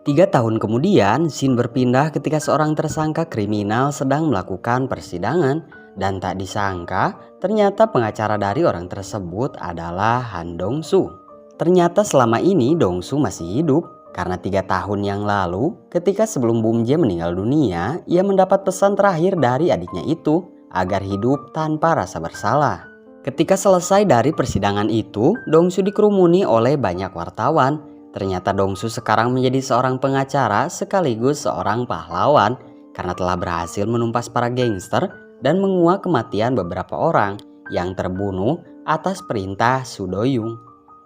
Tiga tahun kemudian, scene berpindah ketika seorang tersangka kriminal sedang melakukan persidangan. Dan tak disangka, ternyata pengacara dari orang tersebut adalah Han Dongsu. Ternyata selama ini Dongsu masih hidup. Karena 3 tahun yang lalu, ketika sebelum Bumje meninggal dunia, ia mendapat pesan terakhir dari adiknya itu agar hidup tanpa rasa bersalah. Ketika selesai dari persidangan itu, Dongsu dikerumuni oleh banyak wartawan. Ternyata Dongsu sekarang menjadi seorang pengacara sekaligus seorang pahlawan karena telah berhasil menumpas para gangster dan menguak kematian beberapa orang yang terbunuh atas perintah Su Doyung.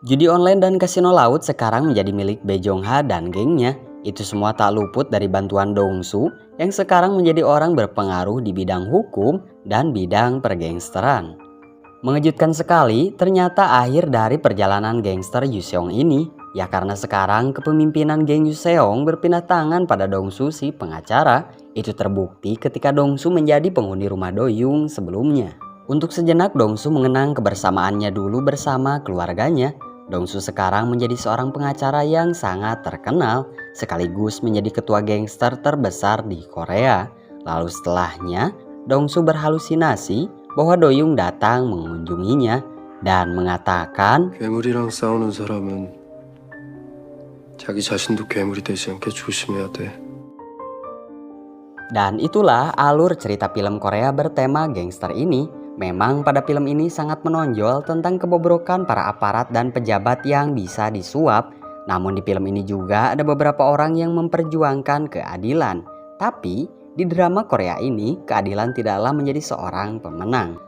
Judi online dan kasino laut sekarang menjadi milik Bae Jong Ha dan gengnya. Itu semua tak luput dari bantuan Dongsu yang sekarang menjadi orang berpengaruh di bidang hukum dan bidang pergangsteran. Mengejutkan sekali, ternyata akhir dari perjalanan gangster Yuseong ini. Ya karena sekarang kepemimpinan geng Yuseong berpindah tangan pada Dongsu si pengacara. Itu terbukti ketika Dongsu menjadi penghuni rumah Doyung sebelumnya. Untuk sejenak Dongsu mengenang kebersamaannya dulu bersama keluarganya. Dongsu sekarang menjadi seorang pengacara yang sangat terkenal. Sekaligus menjadi ketua gangster terbesar di Korea. Lalu setelahnya Dongsu berhalusinasi bahwa Doyung datang mengunjunginya. Dan mengatakan 괴물이랑 싸우는 사람은 자기 자신도 괴물이 되지 않게 조심해야 돼. Dan itulah alur cerita film Korea bertema gangster ini. Memang pada film ini sangat menonjol tentang kebobrokan para aparat dan pejabat yang bisa disuap. Namun di film ini juga ada beberapa orang yang memperjuangkan keadilan. Tapi di drama Korea ini keadilan tidaklah menjadi seorang pemenang.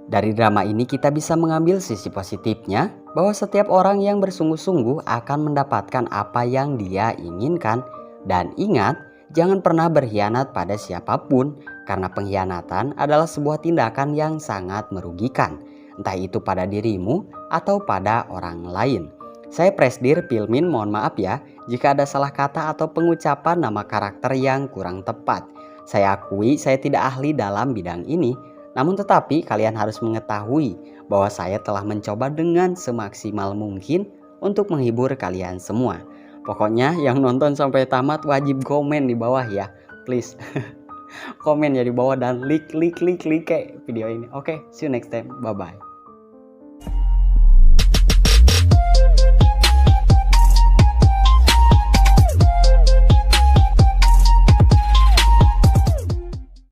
Dari drama ini kita bisa mengambil sisi positifnya bahwa setiap orang yang bersungguh-sungguh akan mendapatkan apa yang dia inginkan. Dan ingat, jangan pernah berkhianat pada siapapun karena pengkhianatan adalah sebuah tindakan yang sangat merugikan. Entah itu pada dirimu atau pada orang lain. Saya Presdir Pilmin, mohon maaf ya jika ada salah kata atau pengucapan nama karakter yang kurang tepat. Saya akui saya tidak ahli dalam bidang ini. Namun tetapi kalian harus mengetahui bahwa saya telah mencoba dengan semaksimal mungkin untuk menghibur kalian semua. Pokoknya yang nonton sampai tamat wajib komen di bawah ya, please. Komen ya di bawah dan like video ini. Oke, see you next time, bye bye.